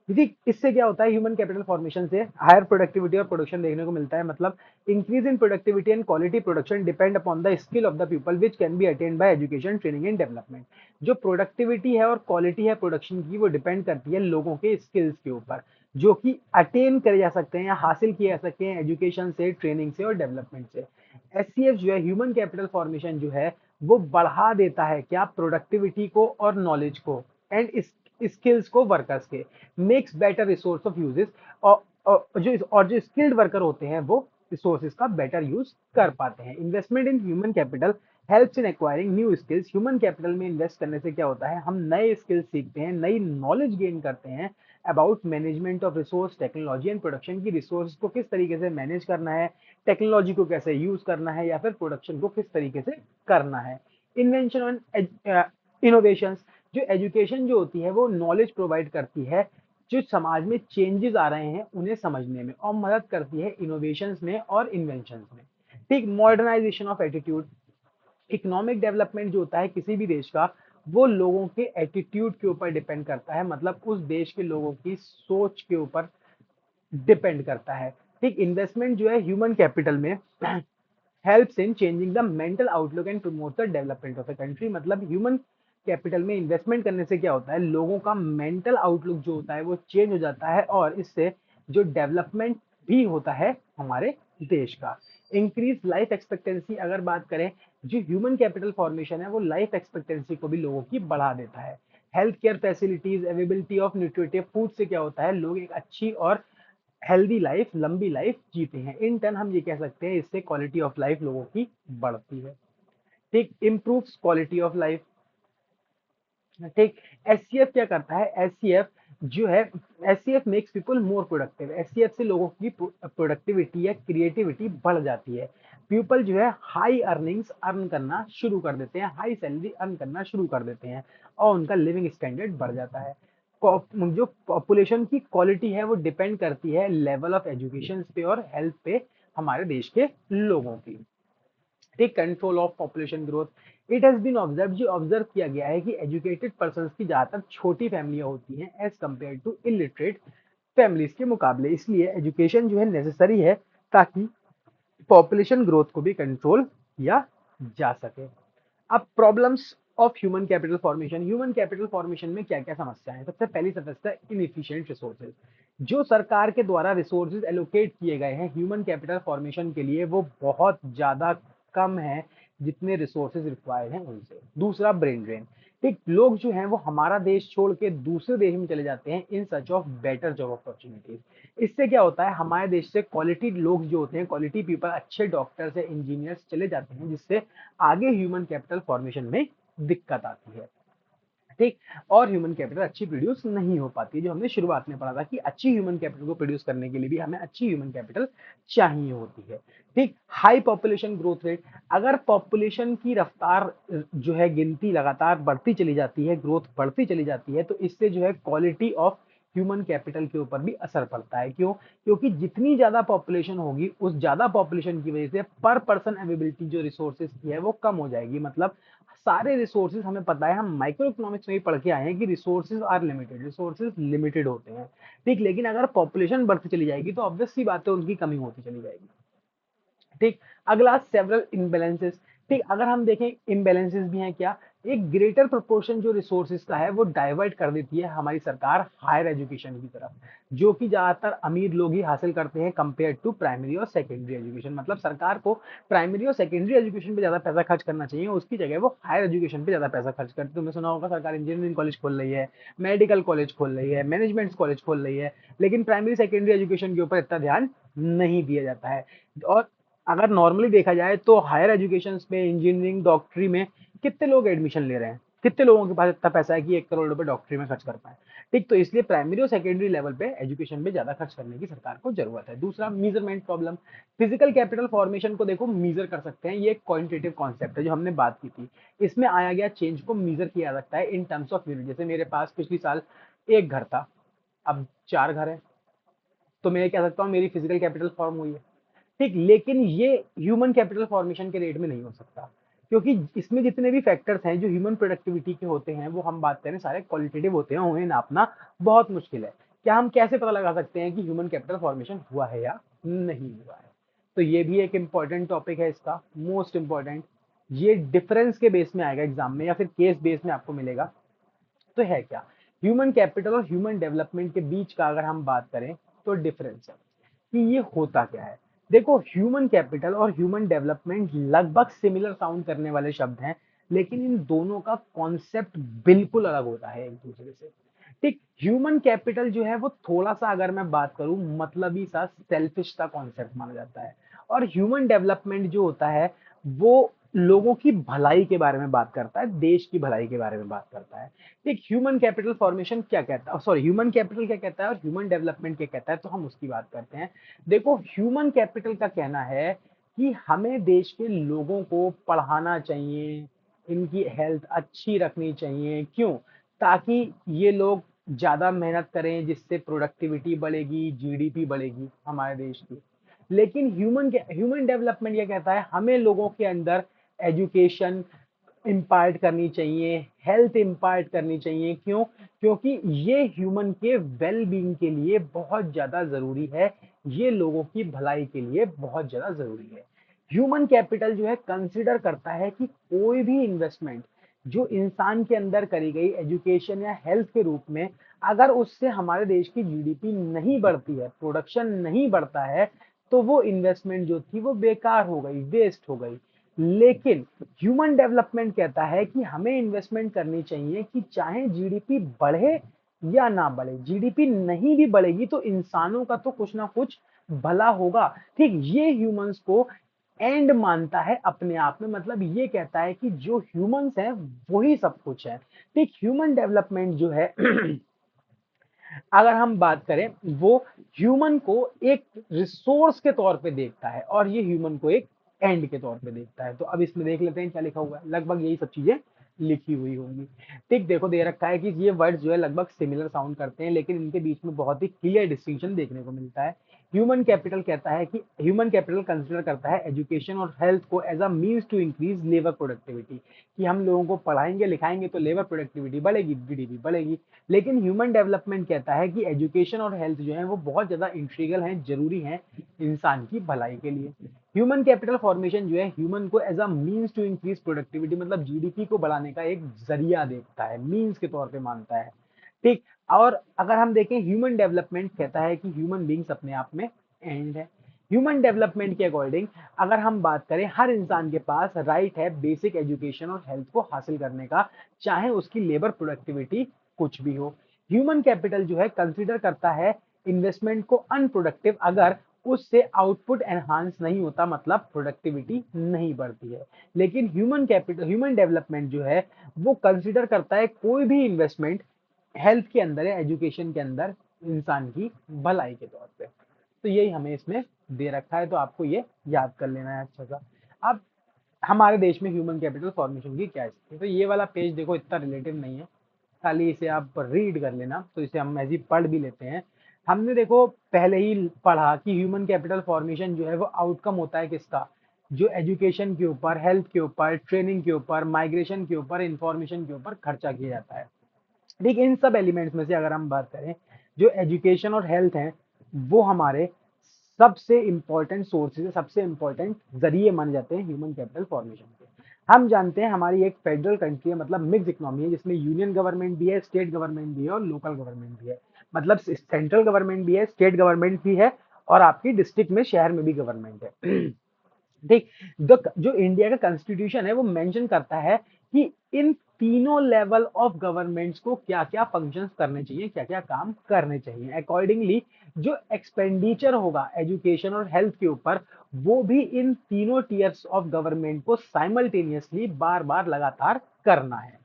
ठीक, इससे क्या होता है, ह्यूमन कैपिटल फॉर्मेशन से हायर प्रोडक्टिविटी और प्रोडक्शन देखने को मिलता है। मतलब increase in productivity and quality production depend upon the skill of the people which can be attend bye education training and development. जो प्रोडक्टिविटी है और क्वालिटी है प्रोडक्शन की वो डिपेंड करती है लोगों के स्किल्स के ऊपर, जो कि अटेन करे जा सकते हैं या हासिल किए जा सकते हैं एजुकेशन से, ट्रेनिंग से और डेवलपमेंट से। एससीएफ जो है ह्यूमन कैपिटल फॉर्मेशन जो है वो बढ़ा देता है क्या, प्रोडक्टिविटी को और नॉलेज को एंड स्किल्स को वर्कर्स के, makes better resource of uses. और जो स्किल्ड वर्कर होते हैं वो रिसोर्सेज का बेटर यूज कर पाते हैं। Investment in human capital helps in acquiring new skills. Human capital में इन्वेस्ट करने से क्या होता है, हम नए स्किल्स सीखते हैं, नई नॉलेज गेन करते हैं about management of resource, technology and production की। रिसोर्स को किस तरीके से मैनेज करना है, टेक्नोलॉजी को कैसे यूज करना है, या फिर प्रोडक्शन को किस तरीके से करना है। इन्वेंशन ऑन इनोवेशन, जो एजुकेशन जो होती है वो नॉलेज प्रोवाइड करती है जो समाज में चेंजेस आ रहे हैं उन्हें समझने में, और मदद करती है इनोवेशंस में और इन्वेंशंस में। ठीक, modernization of attitude, economic development जो होता है किसी भी देश का वो लोगों के एटीट्यूड के ऊपर डिपेंड करता है, मतलब उस देश के लोगों की सोच के ऊपर डिपेंड करता है। ठीक, इन्वेस्टमेंट जो है ह्यूमन कैपिटल में helps in changing the mental outlook and promote the development of the country. मतलब ह्यूमन कैपिटल में इन्वेस्टमेंट करने से क्या होता है, लोगों का मेंटल आउटलुक जो होता है वो चेंज हो जाता है, और इससे जो डेवलपमेंट भी होता है हमारे देश का। इंक्रीज लाइफ एक्सपेक्टेंसी, अगर बात करें, जो ह्यूमन कैपिटल फॉर्मेशन है वो लाइफ एक्सपेक्टेंसी को भी लोगों की बढ़ा देता है। Health care facilities, availability of nutritive food से क्या होता है, लोग एक अच्छी और हेल्दी लाइफ, लंबी लाइफ जीते हैं। इन टर्न हम ये कह सकते हैं इससे क्वालिटी ऑफ लाइफ लोगों की बढ़ती है। ठीक, इम्प्रूव्स क्वालिटी ऑफ लाइफ। ठीक, एससीएफ क्या करता है, एससीएफ जो है, SCF makes people more productive. SCF से लोगों की प्रोडक्टिविटी या क्रिएटिविटी बढ़ जाती है। पीपल जो है हाई अर्निंग्स अर्न करना शुरू कर देते हैं, हाई सैलरी अर्न करना शुरू कर देते हैं, और उनका लिविंग स्टैंडर्ड बढ़ जाता है। जो पॉपुलेशन की क्वालिटी है वो डिपेंड करती है लेवल ऑफ एजुकेशन पे और हेल्थ पे हमारे देश के लोगों की। ठीक, control of population growth, it has been observe, जो ऑब्जर्व किया गया है कि एजुकेटेड पर्सन की ज्यादातर छोटी फैमिलियां होती हैं as compare to illiterate families के मुकाबले। इसलिए एजुकेशन जो है नेसेसरी है ताकि पॉपुलेशन ग्रोथ को भी कंट्रोल किया जा सके। अब problems of human capital formation, human capital formation में क्या क्या समस्या है? सबसे पहली समस्या इनएफिशिएंट रिसोर्सेज। जो सरकार के द्वारा रिसोर्सेज एलोकेट किए गए हैं ह्यूमन कैपिटल फॉर्मेशन के लिए वो बहुत ज्यादा कम है जितने रिसोर्सेज रिक्वायर्ड हैं उनसे। दूसरा ब्रेन ड्रेन, ठीक, लोग जो हैं वो हमारा देश छोड़ के दूसरे देश में चले जाते हैं in search of better job opportunities. इससे क्या होता है, हमारे देश से क्वालिटी लोग जो होते हैं, क्वालिटी पीपल, अच्छे डॉक्टर्स या इंजीनियर्स चले जाते हैं, जिससे आगे ह्यूमन कैपिटल फॉर्मेशन में दिक्कत आती है, ठीक। और ह्यूमन कैपिटल अच्छी प्रोड्यूस नहीं हो पाती है, जो हमने शुरुआत में पढ़ा था कि अच्छी ह्यूमन कैपिटल को प्रोड्यूस करने के लिए भी हमें अच्छी ह्यूमन कैपिटल चाहिए होती है, ठीक। हाई पॉपुलेशन ग्रोथ रेट, अगर पॉपुलेशन की रफ्तार जो है गिनती लगातार बढ़ती चली जाती है, ग्रोथ बढ़ती चली जाती है, तो इससे जो है क्वालिटी ऑफ ह्यूमन कैपिटल के ऊपर भी असर पड़ता है। क्यों? क्योंकि जितनी ज्यादा पॉपुलेशन होगी उस ज्यादा पॉपुलेशन की वजह से पर पर्सन अवेलेबिलिटी जो रिसोर्सेज की है वो कम हो जाएगी। मतलब सारे रिसोर्सेज, हमें पता है, हम माइक्रो इकोनॉमिक्स में भी पढ़ के आए हैं कि resources are limited, resources limited होते हैं, ठीक। लेकिन अगर पॉपुलेशन बढ़ती चली जाएगी तो ऑब्वियस सी बात है उनकी कमी होती चली जाएगी, ठीक। अगला सेवरल इम्बैलेंसेस, ठीक। अगर हम देखें इम्बैलेंसेस भी हैं क्या, एक ग्रेटर प्रोपोर्शन जो रिसोर्सेज का है वो डाइवर्ट कर देती है हमारी सरकार हायर एजुकेशन की तरफ, जो कि ज्यादातर अमीर लोग ही हासिल करते हैं कंपेयर टू प्राइमरी और सेकेंडरी एजुकेशन। मतलब सरकार को प्राइमरी और सेकेंडरी एजुकेशन पे ज्यादा पैसा खर्च करना चाहिए, उसकी जगह वो हायर एजुकेशन पे ज्यादा पैसा खर्च करते हैं। तुमने सुना होगा सरकार इंजीनियरिंग कॉलेज खोल रही है, मेडिकल कॉलेज खोल रही है, मैनेजमेंट कॉलेज खोल रही है, लेकिन प्राइमरी सेकेंडरी एजुकेशन के ऊपर इतना ध्यान नहीं दिया जाता है। और अगर नॉर्मली देखा जाए तो हायर एजुकेशन में, इंजीनियरिंग, डॉक्टरी में कितने लोग एडमिशन ले रहे हैं, कितने लोगों के पास इतना पैसा है कि 1 करोड़ रुपए डॉक्टरी में खर्च कर पाए, ठीक। तो इसलिए प्राइमरी और सेकेंडरी लेवल पे एजुकेशन में ज्यादा खर्च करने की सरकार को जरूरत है। दूसरा measurement problem, physical capital formation को देखो मीजर कर सकते हैं, ये एक क्वांटिटेटिव कॉन्सेप्ट है जो हमने बात की थी। इसमें आया गया चेंज को मीजर किया जा सकता है इन टर्म्स ऑफ यूनिट। जैसे मेरे पास पिछली साल एक घर था, अब 4 घर है, तो मैं ये कह सकता हूँ मेरी फिजिकल कैपिटल फॉर्म हुई है, ठीक। लेकिन ये ह्यूमन कैपिटल फॉर्मेशन के रेट में नहीं हो सकता, क्योंकि इसमें जितने भी फैक्टर्स हैं जो ह्यूमन प्रोडक्टिविटी के होते हैं वो हम बात करें सारे क्वालिटेटिव होते हैं, उन्हें नापना बहुत मुश्किल है। क्या हम कैसे पता लगा सकते हैं कि ह्यूमन कैपिटल फॉर्मेशन हुआ है या नहीं हुआ है? तो ये भी एक इंपॉर्टेंट टॉपिक है, इसका मोस्ट इंपॉर्टेंट। ये डिफरेंस के बेस में आएगा एग्जाम में या फिर केस बेस में आपको मिलेगा। तो है क्या, ह्यूमन कैपिटल और ह्यूमन डेवलपमेंट के बीच का अगर हम बात करें तो डिफरेंस है कि ये होता क्या है। देखो, ह्यूमन कैपिटल और ह्यूमन डेवलपमेंट लगभग सिमिलर साउंड करने वाले शब्द हैं, लेकिन इन दोनों का कॉन्सेप्ट बिल्कुल अलग होता है एक दूसरे से, ठीक। ह्यूमन कैपिटल जो है वो थोड़ा सा, अगर मैं बात करूं, मतलबी सा, सेल्फिश सा कॉन्सेप्ट माना जाता है। और ह्यूमन डेवलपमेंट जो होता है वो लोगों की भलाई के बारे में बात करता है, देश की भलाई के बारे में बात करता है, एक ह्यूमन कैपिटल फॉर्मेशन क्या कहता है, सॉरी, ह्यूमन कैपिटल क्या कहता है और ह्यूमन डेवलपमेंट क्या कहता है, तो हम उसकी बात करते हैं। देखो, ह्यूमन कैपिटल का कहना है कि हमें देश के लोगों को पढ़ाना चाहिए, इनकी हेल्थ अच्छी रखनी चाहिए। क्यों? ताकि ये लोग ज्यादा मेहनत करें, जिससे प्रोडक्टिविटी बढ़ेगी, जीडीपी बढ़ेगी हमारे देश की। लेकिन ह्यूमन डेवलपमेंट ये कहता है हमें लोगों के अंदर एजुकेशन इम्पार्ट करनी चाहिए, हेल्थ इम्पार्ट करनी चाहिए। क्यों? क्योंकि ये ह्यूमन के वेल बीइंग के लिए बहुत ज्यादा जरूरी है, ये लोगों की भलाई के लिए बहुत ज्यादा जरूरी है। ह्यूमन कैपिटल जो है कंसिडर करता है कि कोई भी इन्वेस्टमेंट जो इंसान के अंदर करी गई एजुकेशन या हेल्थ के रूप में, अगर उससे हमारे देश की जीडीपी नहीं बढ़ती है, प्रोडक्शन नहीं बढ़ता है, तो वो इन्वेस्टमेंट जो थी वो बेकार हो गई, वेस्ट हो गई। लेकिन ह्यूमन डेवलपमेंट कहता है कि हमें इन्वेस्टमेंट करनी चाहिए कि चाहे जीडीपी बढ़े या ना बढ़े, जीडीपी नहीं भी बढ़ेगी तो इंसानों का तो कुछ ना कुछ भला होगा, ठीक। ये ह्यूमंस को एंड मानता है अपने आप में, मतलब ये कहता है कि जो ह्यूमंस हैं वही सब कुछ है, ठीक। ह्यूमन डेवलपमेंट जो है अगर हम बात करें, वो ह्यूमन को एक रिसोर्स के तौर पे देखता है और ये ह्यूमन को एक एंड के तौर पे देखता है। तो अब इसमें देख लेते हैं क्या लिखा हुआ है, लगभग यही सब चीजें लिखी हुई होंगी, ठीक। देखो, दे रखा है कि ये वर्ड्स जो है लगभग सिमिलर साउंड करते हैं, लेकिन इनके बीच में बहुत ही क्लियर डिस्टिंक्शन देखने को मिलता है। ह्यूमन कैपिटल कहता है कि ह्यूमन कैपिटल कंसिडर करता है एजुकेशन और हेल्थ को as a means to increase labour productivity, कि हम लोगों को पढ़ाएंगे लिखाएंगे तो लेबर प्रोडक्टिविटी बढ़ेगी, जीडीपी बढ़ेगी। लेकिन ह्यूमन डेवलपमेंट कहता है कि एजुकेशन और हेल्थ जो है वो बहुत ज़्यादा इंट्रीगल हैं, जरूरी हैं इंसान की भलाई के लिए। ह्यूमन कैपिटल फॉर्मेशन जो है ह्यूमन को as a means to increase productivity, मतलब जीडीपी को बढ़ाने का एक जरिया देखता है, मीन्स के तौर पे मानता है। ठीक। और अगर हम देखें ह्यूमन डेवलपमेंट कहता है कि ह्यूमन बींग्स अपने आप में एंड है। ह्यूमन डेवलपमेंट के अकॉर्डिंग अगर हम बात करें, हर इंसान के पास राइट है बेसिक एजुकेशन और हेल्थ को हासिल करने का, चाहे उसकी लेबर प्रोडक्टिविटी कुछ भी हो। ह्यूमन कैपिटल जो है कंसीडर करता है इन्वेस्टमेंट को अनप्रोडक्टिव अगर उससे आउटपुट एनहांस नहीं होता, मतलब प्रोडक्टिविटी नहीं बढ़ती है। लेकिन ह्यूमन कैपिटल ह्यूमन डेवलपमेंट जो है वो कंसीडर करता है कोई भी इन्वेस्टमेंट हेल्थ के अंदर या एजुकेशन के अंदर इंसान की भलाई के तौर पे। तो यही हमें इसमें दे रखा है, तो आपको ये याद कर लेना है अच्छा सा। अब हमारे देश में ह्यूमन कैपिटल फॉर्मेशन की क्या स्थिति है, तो ये वाला पेज देखो इतना रिलेटिव नहीं है, खाली इसे आप रीड कर लेना, तो इसे हम ऐसे ही पढ़ भी लेते हैं। हमने देखो पहले ही पढ़ा कि ह्यूमन कैपिटल फॉर्मेशन जो है वो आउटकम होता है किसका, जो एजुकेशन के ऊपर, हेल्थ के ऊपर, ट्रेनिंग के ऊपर, माइग्रेशन के ऊपर, इंफॉर्मेशन के ऊपर खर्चा किया जाता है। ठीक, इन सब एलिमेंट्स में से अगर हम बात करें, जो एजुकेशन और हेल्थ हैं वो हमारे सबसे इंपॉर्टेंट सोर्सेज है, सबसे इंपॉर्टेंट जरिए माने जाते हैं ह्यूमन कैपिटल फॉर्मेशन के। हम जानते हैं हमारी एक फेडरल कंट्री है, मतलब मिक्स इकोनॉमी है, जिसमें यूनियन गवर्नमेंट भी है, स्टेट गवर्नमेंट भी है और लोकल गवर्नमेंट भी है। मतलब सेंट्रल गवर्नमेंट भी है, स्टेट गवर्नमेंट भी है और आपकी डिस्ट्रिक्ट में, शहर में भी गवर्नमेंट है। देख, जो इंडिया का कॉन्स्टिट्यूशन है वो मेंशन करता है कि इन तीनों लेवल ऑफ गवर्नमेंट्स को क्या क्या फंक्शंस करने चाहिए, क्या क्या काम करने चाहिए। अकॉर्डिंगली जो एक्सपेंडिचर होगा एजुकेशन और हेल्थ के ऊपर, वो भी इन तीनों टीयर्स ऑफ गवर्नमेंट को साइमल्टेनियसली बार बार लगातार करना है।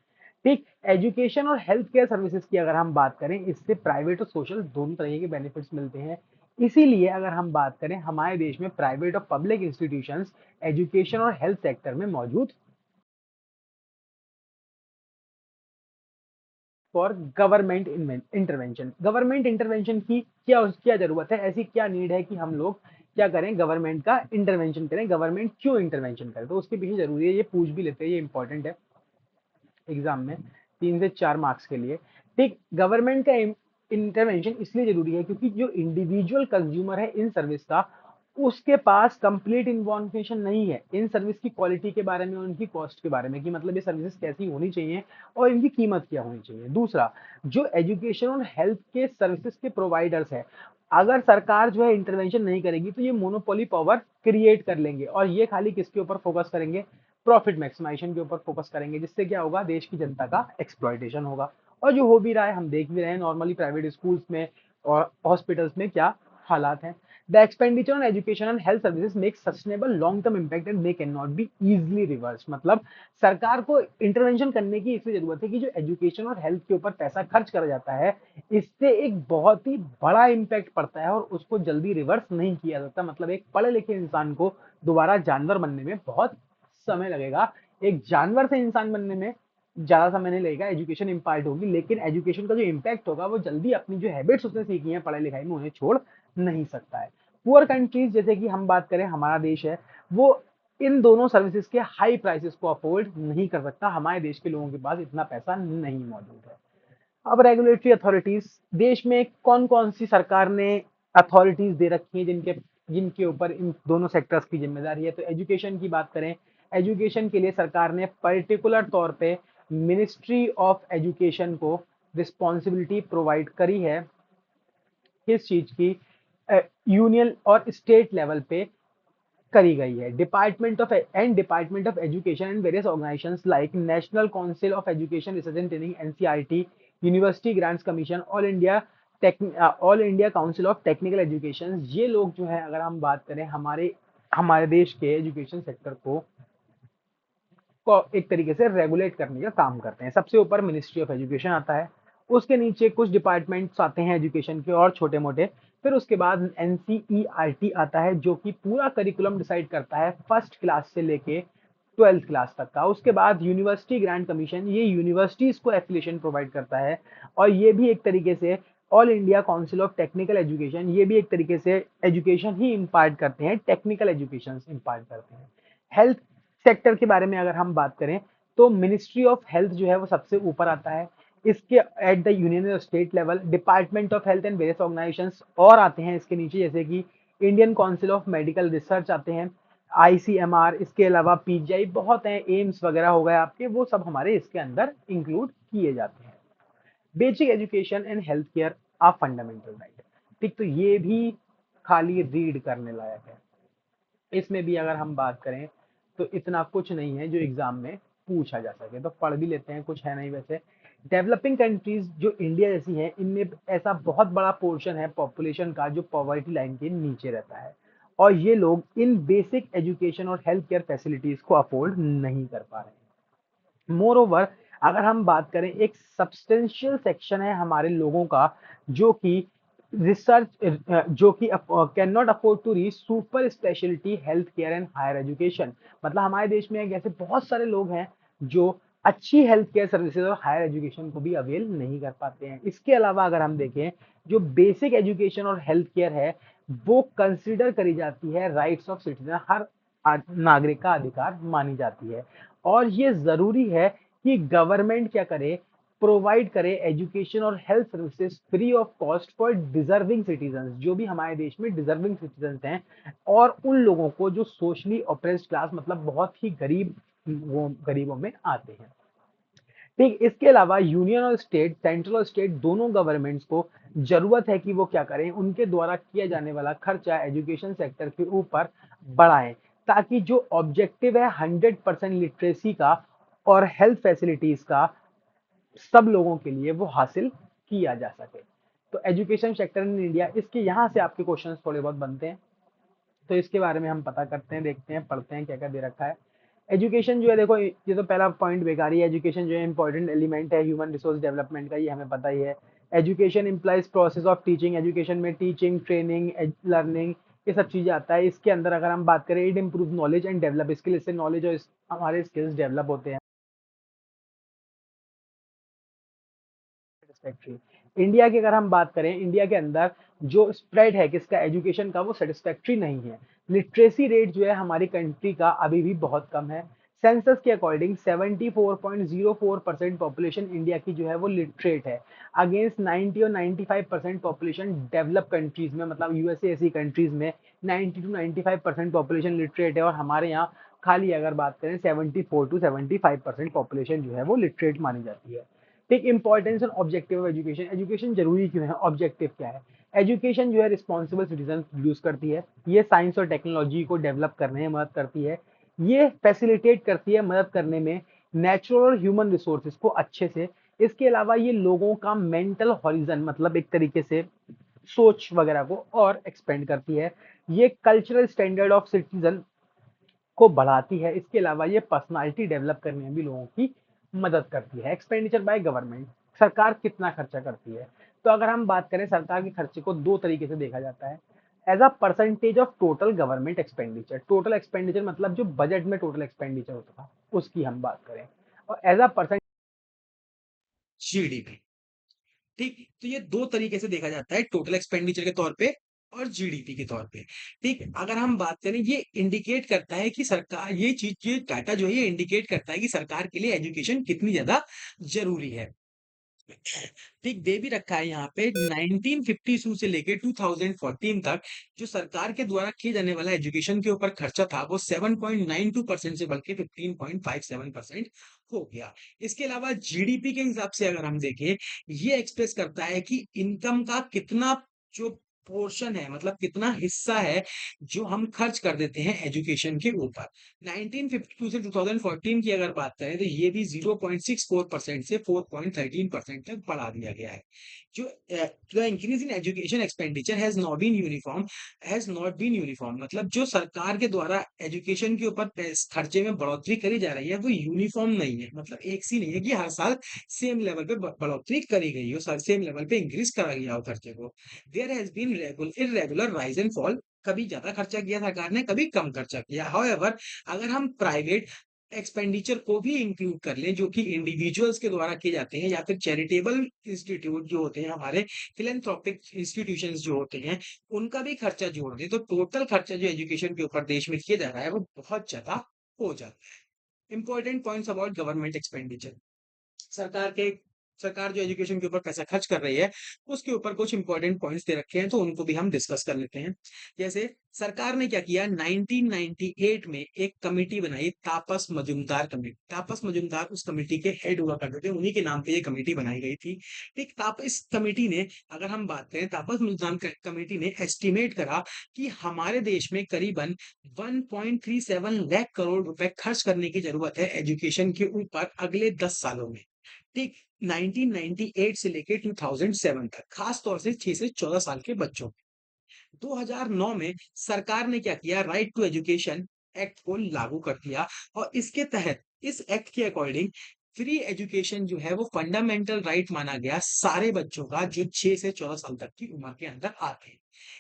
ठीक, एजुकेशन और हेल्थ केयर सर्विसेज की अगर हम बात करें, इससे प्राइवेट और सोशल दोनों तरह के बेनिफिट्स मिलते हैं। इसीलिए अगर हम बात करें, हमारे देश में प्राइवेट और पब्लिक इंस्टीट्यूशंस एजुकेशन और हेल्थ सेक्टर में मौजूद for government intervention. Government intervention की क्या जरूरत है, ऐसी क्या नीड है कि हम लोग क्या करें, गवर्नमेंट का इंटरवेंशन करें, गवर्नमेंट क्यों इंटरवेंशन करे, तो उसके पीछे जरूरी है, ये पूछ भी लेते हैं, ये इंपॉर्टेंट है एग्जाम में 3 से 4 मार्क्स के लिए। ठीक, गवर्नमेंट का इंटरवेंशन इसलिए जरूरी है क्योंकि जो इंडिविजुअल कंज्यूमर है इन सर्विस का, उसके पास कंप्लीट इन्फॉर्मेशन नहीं है इन सर्विस की क्वालिटी के बारे में, उनकी कॉस्ट के बारे में, कि मतलब ये सर्विसेज कैसी होनी चाहिए और इनकी कीमत क्या होनी चाहिए। दूसरा, जो एजुकेशन और हेल्थ के सर्विसेज के प्रोवाइडर्स है, अगर सरकार जो है इंटरवेंशन नहीं करेगी तो ये मोनोपोली पावर क्रिएट कर लेंगे, और ये खाली किसके ऊपर फोकस करेंगे, प्रॉफिट मैक्सिमाइजेशन के ऊपर फोकस करेंगे, जिससे क्या होगा, देश की जनता का एक्सप्लॉइटेशन होगा। और जो हो भी रहा है, हम देख भी रहे हैं नॉर्मली प्राइवेट स्कूल्स में और हॉस्पिटल्स में क्या हालात हैं। The expenditure on education and health services make sustainable long term impact and they can not be easily reverse. मतलब सरकार को इंटरवेंशन करने की इसलिए जरूरत है कि जो एजुकेशन और हेल्थ के ऊपर पैसा खर्च करा जाता है, इससे एक बहुत ही बड़ा इम्पैक्ट पड़ता है और उसको जल्दी रिवर्स नहीं किया जाता। मतलब एक पढ़े लिखे इंसान को दोबारा जानवर बनने में बहुत समय लगेगा, एक जानवर से इंसान बनने में ज्यादा समय नहीं लगेगा, एजुकेशन इम्पार्ट होगी, लेकिन एजुकेशन का जो इम्पैक्ट होगा वो जल्दी अपनी जो हैबिट्स उसने सीखी हैं पढ़ाई लिखाई में, उन्हें छोड़ नहीं सकता है। पुअर कंट्रीज जैसे कि हम बात करें, हमारा देश है, वो इन दोनों सर्विसेज के हाई प्राइसेस को अफोर्ड नहीं कर सकता, हमारे देश के लोगों के पास इतना पैसा नहीं मौजूद है। अब रेगुलेटरी अथॉरिटीज, देश में कौन कौन सी सरकार ने अथॉरिटीज दे रखी हैं जिनके जिनके ऊपर इन दोनों सेक्टर्स की जिम्मेदारी है। तो एजुकेशन की बात करें, एजुकेशन के लिए सरकार ने पर्टिकुलर तौर पे मिनिस्ट्री ऑफ एजुकेशन को रिस्पॉन्सिबिलिटी प्रोवाइड करी है, किस चीज की, यूनियन और स्टेट लेवल पे करी गई है। Department of education and various organisations like national council of education research and training NCERT, university grants commission, all India council of technical education, ये लोग जो है, अगर हम बात करें हमारे हमारे देश के एजुकेशन सेक्टर को एक तरीके से रेगुलेट करने का काम करते हैं। सबसे ऊपर मिनिस्ट्री ऑफ एजुकेशन आता है, उसके नीचे कुछ डिपार्टमेंट्स आते हैं एजुकेशन के और छोटे मोटे, फिर उसके बाद एनसीईआरटी आता है जो कि पूरा करिकुलम डिसाइड करता है फर्स्ट क्लास से लेके 12th क्लास तक का। उसके बाद यूनिवर्सिटी ग्रांट कमीशन, ये यूनिवर्सिटीज को एफिलिएशन प्रोवाइड करता है, और ये भी एक तरीके से all India council of technical education, ये भी एक तरीके से एजुकेशन ही इम्पार्ट करते हैं, टेक्निकल एजुकेशन इम्पार्ट करते हैं। हेल्थ सेक्टर के बारे में अगर हम बात करें तो मिनिस्ट्री ऑफ हेल्थ जो है वो सबसे ऊपर आता है। इसके एट द यूनियन और state level department of health and various organisations और आते हैं इसके नीचे, जैसे कि Indian council of medical research आते हैं, आईसीएमआर, इसके अलावा पीजीआई बहुत हैं, एम्स वगैरह हो गए आपके, वो सब हमारे इसके अंदर इंक्लूड किए जाते हैं। Basic education and health care are fundamental right. ठीक, तो ये भी खाली रीड करने लायक है। इसमें भी अगर हम बात करें तो इतना कुछ नहीं है जो एग्जाम में पूछा जा सके, तो पढ़ भी लेते हैं, कुछ है नहीं वैसे। डेवलपिंग कंट्रीज जो इंडिया जैसी हैं, इनमें ऐसा बहुत बड़ा पोर्शन है पॉपुलेशन का जो पॉवर्टी लाइन के नीचे रहता है, और ये लोग इन बेसिक एजुकेशन और हेल्थ केयर फैसिलिटीज को अफोर्ड नहीं कर पा रहे हैं। मोर ओवर, अगर हम बात करें, एक सब्सटेंशियल सेक्शन है हमारे लोगों का जो कि रिसर्च, जो कि can not afford to reach super speciality health care and higher education. मतलब हमारे देश में एक ऐसे बहुत सारे लोग हैं जो अच्छी हेल्थ केयर सर्विसेज और हायर एजुकेशन को भी अवेल नहीं कर पाते हैं। इसके अलावा अगर हम देखें, जो बेसिक एजुकेशन और हेल्थ केयर है वो कंसिडर करी जाती है राइट्स ऑफ सिटीजन, हर नागरिक का अधिकार मानी जाती है, और ये जरूरी है कि गवर्नमेंट क्या करे, प्रोवाइड करे एजुकेशन और health services free of cost for deserving citizen, जो भी हमारे देश में डिजर्विंग सिटीजन हैं, और उन लोगों को जो सोशली ऑप्रेस्ड क्लास, मतलब बहुत ही गरीब, वो गरीबों में आते हैं। ठीक, इसके अलावा यूनियन और स्टेट, सेंट्रल और स्टेट दोनों गवर्नमेंट्स को जरूरत है कि वो क्या करें, उनके द्वारा किया जाने वाला खर्चा एजुकेशन सेक्टर के ऊपर बढ़ाएं, ताकि जो ऑब्जेक्टिव है 100% लिटरेसी का और हेल्थ फैसिलिटीज का सब लोगों के लिए वो हासिल किया जा सके। तो एजुकेशन सेक्टर इन इंडिया, इसके यहाँ से आपके क्वेश्चंस थोड़े बहुत बनते हैं, तो इसके बारे में हम पता करते हैं, देखते हैं, पढ़ते हैं क्या क्या दे रखा है। एजुकेशन जो है, देखो ये तो पहला पॉइंट बेकार ही है, एजुकेशन जो है इंपॉर्टेंट एलिमेंट है ह्यूमन रिसोर्स डेवलपमेंट का, ये हमें पता ही है। Education implies process of teaching, education में टीचिंग, ट्रेनिंग, लर्निंग, ये सब चीजें आता है। इसके अंदर अगर हम बात करें, it improve knowledge and develop skill, इससे नॉलेज और हमारे स्किल्स डेवलप होते हैं। सेटिस्फैक्ट्री, इंडिया की अगर हम बात करें, इंडिया के अंदर जो स्प्रेड है किसका, एजुकेशन का, वो सेटिस्फैक्ट्री नहीं है। लिटरेसी रेट जो है हमारी कंट्री का अभी भी बहुत कम है। सेंसस के अकॉर्डिंग 74.04% पॉपुलेशन इंडिया की जो है वो लिटरेट है, अगेंस्ट 90 और 95% पॉपुलेशन डेवलप कंट्रीज में, मतलब यूएसए ऐसी कंट्रीज में 90 टू 95% पॉपुलेशन लिटरेट है, और हमारे यहाँ खाली अगर बात करें 74 टू 75% पॉपुलेशन जो है वो लिटरेट मानी जाती है। Take importance and objective of education, education जरूरी क्यों है, ऑब्जेक्टिव क्या है। एजुकेशन जो है रिस्पॉन्सिबल सिटीजन प्रोड्यूस करती है, ये साइंस और टेक्नोलॉजी को डेवलप करने में मदद करती है, ये फैसिलिटेट करती है मदद करने में नेचुरल और ह्यूमन रिसोर्सेज को अच्छे से। इसके अलावा ये लोगों का मेंटल हॉरिजन, मतलब एक तरीके से सोच वगैरह को और एक्सपेंड करती है, ये कल्चरल स्टैंडर्ड ऑफ सिटीजन को बढ़ाती है। इसके अलावा ये पर्सनालिटी डेवलप करने में भी लोगों की मदद करती है। एक्सपेंडिचर बाय गवर्नमेंट, सरकार कितना खर्चा करती है, तो अगर हम बात करें सरकार के खर्चे को दो तरीके से देखा जाता है, as a percentage of total government expenditure, total expenditure मतलब जो बजट में टोटल एक्सपेंडिचर होता था उसकी हम बात करें, और एज अ परसेंट जीडीपी। ठीक, तो ये दो तरीके से देखा जाता है, टोटल एक्सपेंडिचर के तौर पे और जीडीपी के तौर पे। ठीक, अगर हम बात करें, ये इंडिकेट करता है कि सरकार, ये चीज, ये डाटा जो है ये इंडिकेट करता है कि सरकार के लिए एजुकेशन कितनी ज्यादा जरूरी है। ठीक, दे भी रखा है यहाँ पे 1952 से लेके 2014 तक जो सरकार के द्वारा किए जाने वाला एजुकेशन के ऊपर खर्चा था वो 7.92% से बल्कि 15.57% हो गया। इसके अलावा जीडीपी के हिसाब से अगर हम देखें, ये एक्सप्रेस करता है कि इनकम का कितना जो पोर्शन है, मतलब कितना हिस्सा है जो हम खर्च कर देते हैं एजुकेशन के ऊपर। 1952 से 2014 की अगर बात करें तो ये भी 0.64% से 4.13% तक बढ़ा दिया गया है। जो increase in education expenditure has not been uniform, मतलब जो सरकार के द्वारा एजुकेशन के ऊपर खर्चे में बढ़ोतरी करी जा रही है वो यूनिफॉर्म नहीं है, मतलब एक सी नहीं है कि हर साल सेम लेवल पे बढ़ोतरी करी गई हो, सेम लेवल पे इंक्रीज करा गया हो खर्चे को। There has been irregular rise and fall, कभी ज्यादा खर्चा किया सरकार ने, कभी कम खर्चा किया। हाउएवर, अगर हम प्राइवेट एक्सपेंडिचर को भी इंक्लूड कर लें जो कि इंडिविजुअल्स के द्वारा किए जाते हैं या फिर चैरिटेबल इंस्टीट्यूट जो होते हैं हमारे, फिलैंथ्रोपिक इंस्टीट्यूशंस जो होते हैं, उनका भी खर्चा जोड़ दें तो टोटल खर्चा जो एजुकेशन के ऊपर देश में किया जा रहा है वो बहुत ज्यादा हो जाता है। Important points about government expenditure. सरकार के सरकार जो एजुकेशन के ऊपर पैसा खर्च कर रही है, उसके ऊपर कुछ इंपॉर्टेंट पॉइंट्स दे रखे हैं, तो उनको भी हम डिस्कस कर लेते हैं। जैसे सरकार ने क्या किया, 1998 में एक कमिटी बनाई, तापस मजूमदार कमेटी। तापस मजूमदार उस कमिटी के हेड हुआ करते थे, उन्हीं के नाम पे ये कमेटी बनाई गई थी। ठीक, इस कमेटी ने, अगर हम बात करें, तापस मजूमदार कमेटी ने एस्टिमेट करा कि हमारे देश में करीबन 1.37 लाख करोड़ रुपए खर्च करने की जरूरत है एजुकेशन के ऊपर अगले 10 सालों में। ठीक, 1998 से लेके 2007 तक, खास तौर से 6 से 14 साल के बच्चों। 2009 में सरकार ने क्या किया, राइट टू एजुकेशन एक्ट को लागू कर दिया, और इसके तहत, इस एक्ट के अकॉर्डिंग, फ्री एजुकेशन जो है वो फंडामेंटल राइट माना गया सारे बच्चों का जो 6 से 14 साल तक की उम्र के अंदर आते हैं।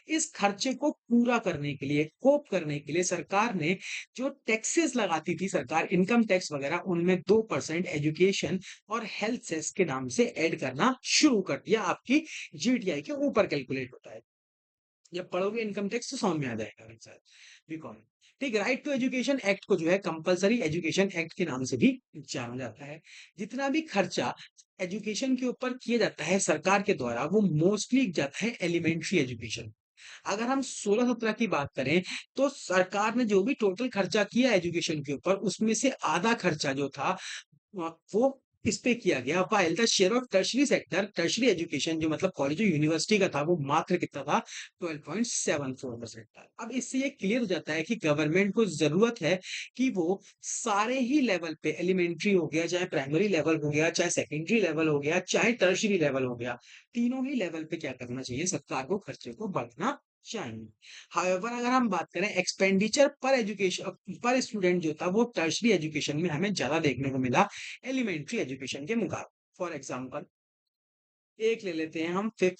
इस खर्चे को पूरा करने के लिए, कोप करने के लिए, सरकार ने जो टैक्सेस लगाती थी सरकार, इनकम टैक्स वगैरह, उनमें 2% एजुकेशन और हेल्थ सेस के नाम से ऐड करना शुरू कर दिया। आपकी जीटीआई के ऊपर कैलकुलेट होता है, जब पढ़ोगे इनकम टैक्स तो समझ में आ जाएगा मेरे साथ, बीकॉम। ठीक, राइट टू एजुकेशन एक्ट को जो है कंपलसरी एजुकेशन एक्ट के नाम से भी जाना जाता है। जितना भी खर्चा एजुकेशन के ऊपर किया जाता है सरकार के द्वारा, वो मोस्टली जाता है एलिमेंट्री एजुकेशन। अगर हम 16-17 की बात करें, तो सरकार ने जो भी टोटल खर्चा किया एजुकेशन के ऊपर, उसमें से आधा खर्चा जो था वो इस पे किया गया। While the share of tertiary sector, tertiary education जो मतलब कॉलेज और यूनिवर्सिटी का था, वो मात्र कितना था, 12.74% था। अब इससे ये क्लियर हो जाता है कि गवर्नमेंट को जरूरत है कि वो सारे ही लेवल पे, एलिमेंट्री हो गया, चाहे प्राइमरी लेवल हो गया, चाहे सेकेंडरी लेवल हो गया, चाहे टर्शरी लेवल हो गया, तीनों ही लेवल पे क्या करना चाहिए, सरकार को खर्चे को बढ़ना चाहिए। हाउएवर अगर हम बात करें एक्सपेंडिचर पर एजुकेशन पर स्टूडेंट जो था, वो टर्शरी एजुकेशन में हमें ज्यादा देखने को मिला एलिमेंट्री एजुकेशन के मुकाबले। फॉर एग्जांपल, एक ले लेते हैं हम फिफ्थ,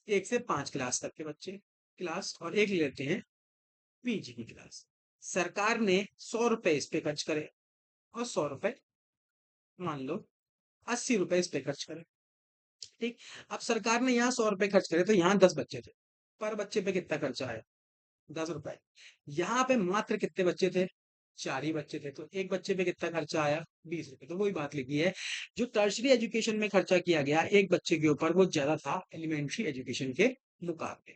1 से 5 क्लास तक के बच्चे क्लास, और एक ले लेते हैं पीजी की क्लास। सरकार ने 100 रुपए इस पे खर्च करे, और 100 रुपए, मान लो 80 रुपए इस पे खर्च करे। ठीक, अब सरकार ने यहाँ 100 रुपए खर्च करे, तो यहाँ 10 बच्चे थे, पर बच्चे पे कितना खर्चा आया, 10 रुपए। यहाँ पे मात्र कितने बच्चे थे, 4 ही बच्चे थे, तो एक बच्चे पे कितना खर्चा आया, 20 रुपए। तो वही बात लिखी है, जो टर्शरी एजुकेशन में खर्चा किया गया एक बच्चे के ऊपर, वो ज्यादा था एलिमेंट्री एजुकेशन के मुकाबले।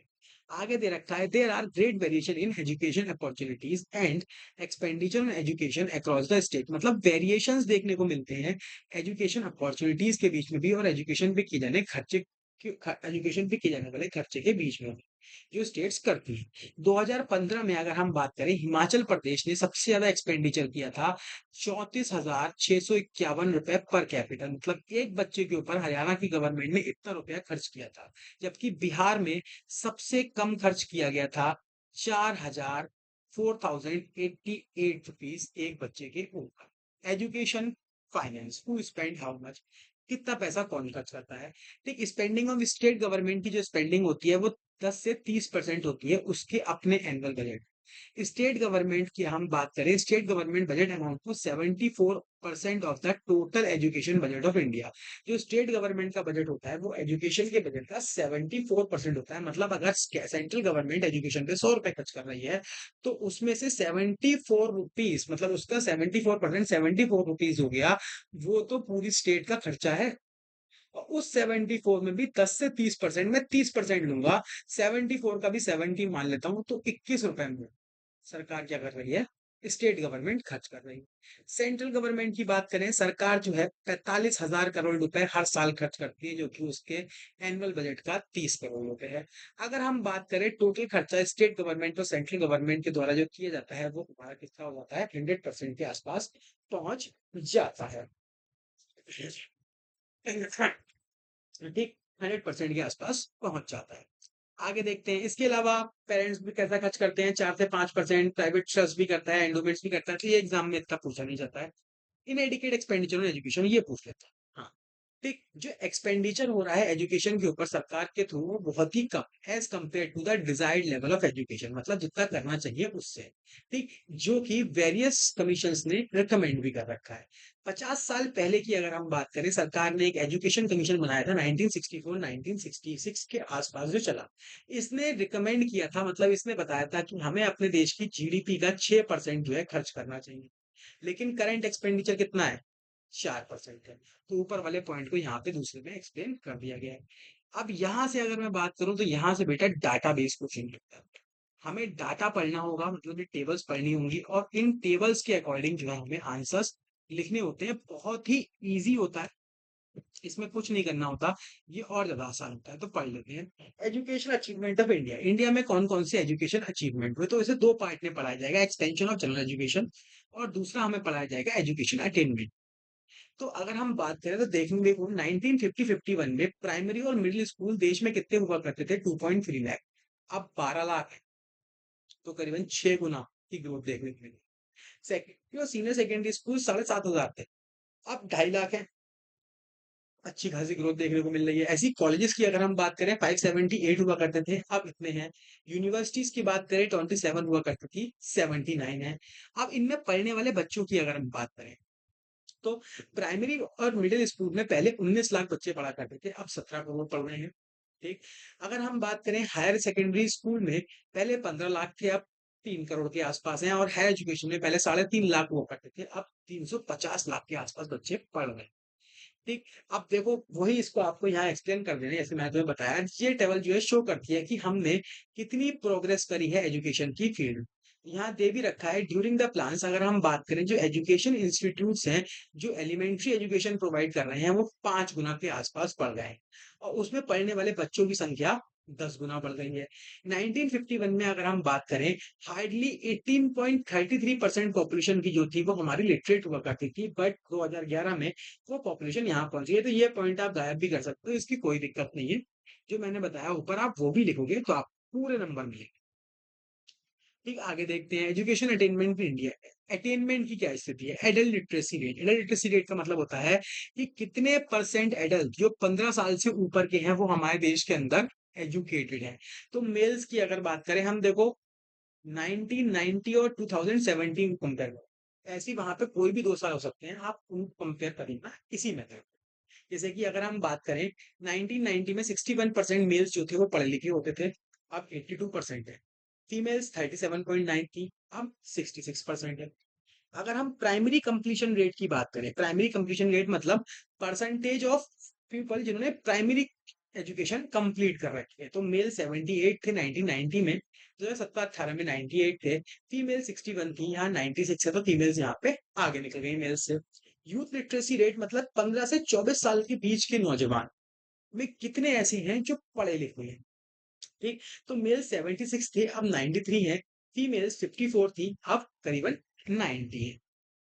आगे दे रखा है, there are great variation in education opportunities and expenditure on education across the state. मतलब वेरिएशंस देखने को मिलते हैं एजुकेशन अपॉर्चुनिटीज के बीच में भी, और एजुकेशन पे किए जाने खर्चे, एजुकेशन पे किए जाने वाले खर्चे के बीच में भी, जो स्टेट्स करती हैं। 2015 में अगर हम बात करें, हिमाचल प्रदेश ने सबसे ज्यादा एक्सपेंडिचर किया था, 34,651 रुपए पर कैपिटल। मतलब एक बच्चे के ऊपर हरियाणा की गवर्नमेंट ने इतना रुपया खर्च किया था। जबकि बिहार में सबसे कम खर्च किया गया था, 4,088 रुपीज एक बच्चे के ऊपर। Education finance, who spend how much, कितना पैसा कौन खर्च करता है। ठीक, स्पेंडिंग ऑफ स्टेट गवर्नमेंट की जो स्पेंडिंग होती है, वो 10 से 30% होती है उसके अपने एनुअल बजट। स्टेट गवर्नमेंट की हम बात करें, state government budget amount to 74% of the total education budget of India. जो स्टेट गवर्नमेंट का बजट होता है, वो एजुकेशन के बजट का 74% होता है। मतलब अगर सेंट्रल गवर्नमेंट एजुकेशन पे 100 रुपए खर्च कर रही है, तो उसमें से 74 रुपीज, मतलब उसका 74%, 74 रुपीज हो गया, वो तो पूरी स्टेट का खर्चा है। और उस 74 में भी 10 से 30%, मैं 30% लूंगा, 74 का भी 70 मान लेता हूं, तो 21 रुपए में सरकार क्या कर रही है, स्टेट गवर्नमेंट खर्च कर रही है। सेंट्रल गवर्नमेंट की बात करें, सरकार जो है 45,000 करोड़ रुपए हर साल खर्च करती है, जो कि उसके एनुअल बजट का 30 करोड़ रुपए है। अगर हम बात करें टोटल खर्चा स्टेट गवर्नमेंट और सेंट्रल गवर्नमेंट के द्वारा जो किया जाता है, वो हमारा कितना हो जाता है, 100% के आसपास पहुंच जाता है। ठीक, 100% के आसपास पहुंच जाता है। आगे देखते हैं, इसके अलावा पेरेंट्स भी कैसा खर्च करते हैं, 4 से 5%, प्राइवेट ट्रस्ट भी करता है, एंडोमेंट्स भी करता है, तो ये एग्जाम में इतना पूछा नहीं जाता है। इन एडिकेट एक्सपेंडिचर ऑन एजुकेशन, ये पूछ लेता है। हाँ, ठीक, जो एक्सपेंडिचर हो रहा है एजुकेशन के ऊपर सरकार के थ्रू वो बहुत ही कम as compare to the desired level of education, मतलब जितना करना चाहिए उससे। ठीक, जो कि वेरियस कमीशंस ने रिकमेंड भी कर रखा है। 50 साल पहले की अगर हम बात करें, सरकार ने एक एजुकेशन कमीशन बनाया था 1964-1966 के आसपास जो चला। इसने रिकमेंड किया था, मतलब इसने बताया था कि हमें अपने देश की जीडीपी का 6% जो है खर्च करना चाहिए, लेकिन करंट एक्सपेंडिचर कितना है, 4% है। तो ऊपर वाले पॉइंट को यहाँ पे दूसरे में एक्सप्लेन कर दिया गया है। अब यहाँ से अगर मैं बात करूँ तो यहाँ से बेटा डाटाबेस क्वेश्चन लगता है। हमें डाटा पढ़ना होगा, मतलब ये टेबल्स पढ़नी होंगी और इन टेबल्स के अकॉर्डिंग जो है हमें आंसर्स लिखने होते हैं। बहुत ही इजी होता है, इसमें कुछ नहीं करना होता, ये और ज्यादा आसान होता है। तो पढ़ लेते हैं। Education achievement of India, India में कौन कौन से एजुकेशन अचीवमेंट हुए, तो इसे दो पार्ट में पढ़ाया जाएगा, एक्सटेंशन ऑफ जनरल एजुकेशन और दूसरा हमें पढ़ाया जाएगा एजुकेशन अटेनमेंट। तो अगर हम बात करें तो देखेंगे 1950-51 में प्राइमरी और मिडिल स्कूल देश में कितने हुआ करते थे, 2.3 लाख। अब 12 लाख है, तो करीबन 6 गुना की ग्रोथ देखने को मिली। सेकेंडरी और सीनियर सेकेंडरी स्कूल 7,500 थे, अब 2.5 लाख है, अच्छी खासी ग्रोथ देखने को मिल रही है। ऐसी कॉलेजेस की अगर हम बात करें 578 हुआ करते थे, अब इतने हैं। यूनिवर्सिटीज की बात करें 27 हुआ करती थी, 79 है। अब इनमें पढ़ने वाले बच्चों की अगर हम बात करें तो प्राइमरी और मिडिल स्कूल में पहले 19 लाख बच्चे पढ़ा करते थे, अब 17 करोड़ पढ़ रहे हैं। ठीक, अगर हम बात करें हायर सेकेंडरी स्कूल में पहले 15 लाख थे, अब 3 करोड़ के आसपास हैं। और हायर एजुकेशन में पहले 3.5 लाख हुआ करते थे, अब 350 लाख के आसपास बच्चे पढ़ रहे हैं। ठीक, अब देखो वही इसको आपको यहाँ एक्सप्लेन कर देना, जैसे मैंने तुम्हें बताया, ये टेबल जो है शो करती है कि हमने कितनी प्रोग्रेस करी है एजुकेशन की फील्ड। यहाँ दे भी रखा है ड्यूरिंग द प्लान्स, अगर हम बात करें जो एजुकेशन इंस्टीट्यूट्स हैं जो एलिमेंट्री एजुकेशन प्रोवाइड कर रहे हैं वो 5 गुना के आसपास बढ़ गए हैं, और उसमें पढ़ने वाले बच्चों की संख्या 10 गुना बढ़ गई है। 1951 में अगर हम बात करें, हार्डली 18.33% पॉपुलेशन की जो थी वो हमारी लिटरेट हुआ करती थी, बट 2011 में वो पॉपुलेशन यहाँ पहुंच गई है। तो ये पॉइंट आप गायब भी कर सकते हो, इसकी कोई दिक्कत नहीं है। जो मैंने बताया ऊपर आप वो भी लिखोगे तो आप पूरे नंबर मिलेंगे। ठीक, आगे देखते हैं education attainment in India. Attainment की क्या स्थिति है, adult literacy rate. Adult literacy rate का मतलब होता है कि कितने परसेंट एडल्ट जो 15 साल से ऊपर के हैं वो हमारे देश के अंदर एजुकेटेड हैं। तो मेल्स की अगर बात करें हम, देखो 1990 और 2017 कंपेयर करो, ऐसी वहां पे कोई भी 2 साल हो सकते हैं, आप उनको कंपेयर करिए ना इसी मेथड। जैसे कि अगर हम बात करें 1990 में 61% मेल्स जो थे वो पढ़े लिखे होते थे, अब 82% है। फीमेल्स 37.9 थी, अब 66% है। अगर हम प्राइमरी कंप्लीशन रेट की बात करें, प्राइमरी कंप्लीशन रेट मतलब परसेंटेज ऑफ पीपल जिन्होंने प्राइमरी एजुकेशन कंप्लीट कर रखी है, तो मेल 78 थे 1990 में, 2017-18 में 98 थे। फीमेल 61 थी, यहाँ 96 है, तो फीमेल्स यहाँ पे आगे निकल गई मेल से। यूथ लिटरेसी रेट मतलब 15 से 24 साल के बीच के नौजवान में कितने ऐसे हैं जो पढ़े लिखे हैं। ठीक, तो मेल 76 थे, अब 93 है। फीमेल्स 54 थी, अब करीबन 90 है।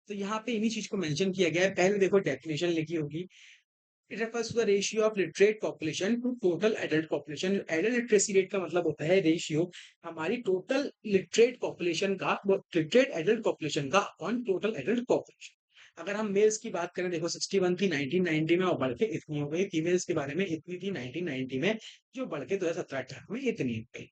तो यहाँ पे इन्हीं चीज को मेंशन किया गया है। पहले देखो डेफिनेशन लिखी होगी, it refers to the ratio of literate population to total adult population. Adult literacy rate का मतलब होता है रेशियो हमारी टोटल लिटरेट पॉपुलेशन का, लिटरेट एडल्ट पॉपुलेशन का ऑन टोटल एडल्ट पॉपुलेशन। अगर हम मेल्स की बात करें, देखो 61 थी 1990 में और बढ़ के इतनी हो गई। फीमेल्स के बारे में इतनी थी 1990 में, जो बढ़ के 2017-18 में इतनी हो गई।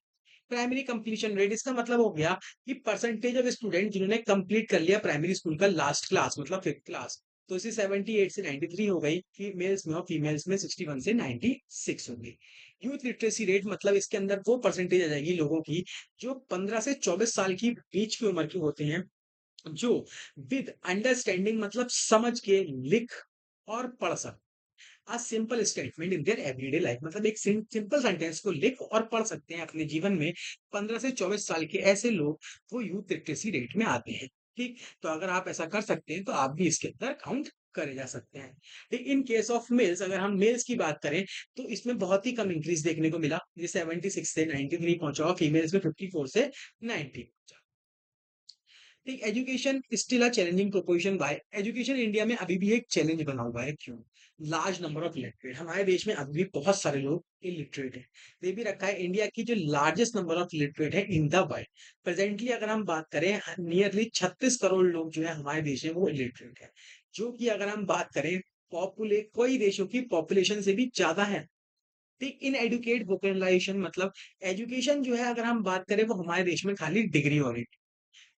प्राइमरी कंप्लीशन रेट, इसका मतलब हो गया कि परसेंटेज ऑफ स्टूडेंट जिन्होंने कंप्लीट कर लिया प्राइमरी स्कूल का लास्ट क्लास मतलब 5th क्लास, तो इसे 78 से 93 हो गई मेल्स में, और फीमेल्स में 61 से 96 हो गई। यूथ लिटरेसी रेट मतलब इसके अंदर वो परसेंटेज आ जाएगी लोगों की जो 15 से 24 साल की बीच की उम्र के होते हैं, जो विद अंडरस्टैंडिंग मतलब समझ के लिख और पढ़ सकते, a simple statement in their everyday life, मतलब एक सिंपल सेंटेंस को लिख और पढ़ सकते हैं अपने जीवन में। 15 से 24 साल के ऐसे लोग वो यूथ लिटरेसी रेट में आते हैं। ठीक, तो अगर आप ऐसा कर सकते हैं तो आप भी इसके अंदर काउंट करे जा सकते हैं। ठीक, इन केस ऑफ मेल्स, अगर हम मेल्स की बात करें तो इसमें बहुत ही कम इंक्रीज देखने को मिला, ये 76 से 93 पहुंचा, फीमेल्स में 54 से 90 पहुंचा। ठीक, education still a challenging proposition by, education India में अभी भी एक चैलेंज बना हुआ है। क्यों? लार्ज नंबर ऑफ इलिटरेट, हमारे देश में अभी भी बहुत सारे लोग इलिटरेट हैं। ये भी रखा है इंडिया की जो लार्जेस्ट नंबर ऑफ इलिटरेट है इन द वर्ल्ड। प्रेजेंटली अगर हम बात करें, नियरली 36 करोड़ लोग जो है हमारे देश में वो इलिटरेट है। जो कि अगर हम बात करें कई देशों की पॉपुलेशन से भी ज़्यादा है। ठीक, इन एडुकेट वोकेलाइजेशन मतलब एजुकेशन जो है अगर हम बात करें वो हमारे देश में खाली डिग्री ओरिएंटेड,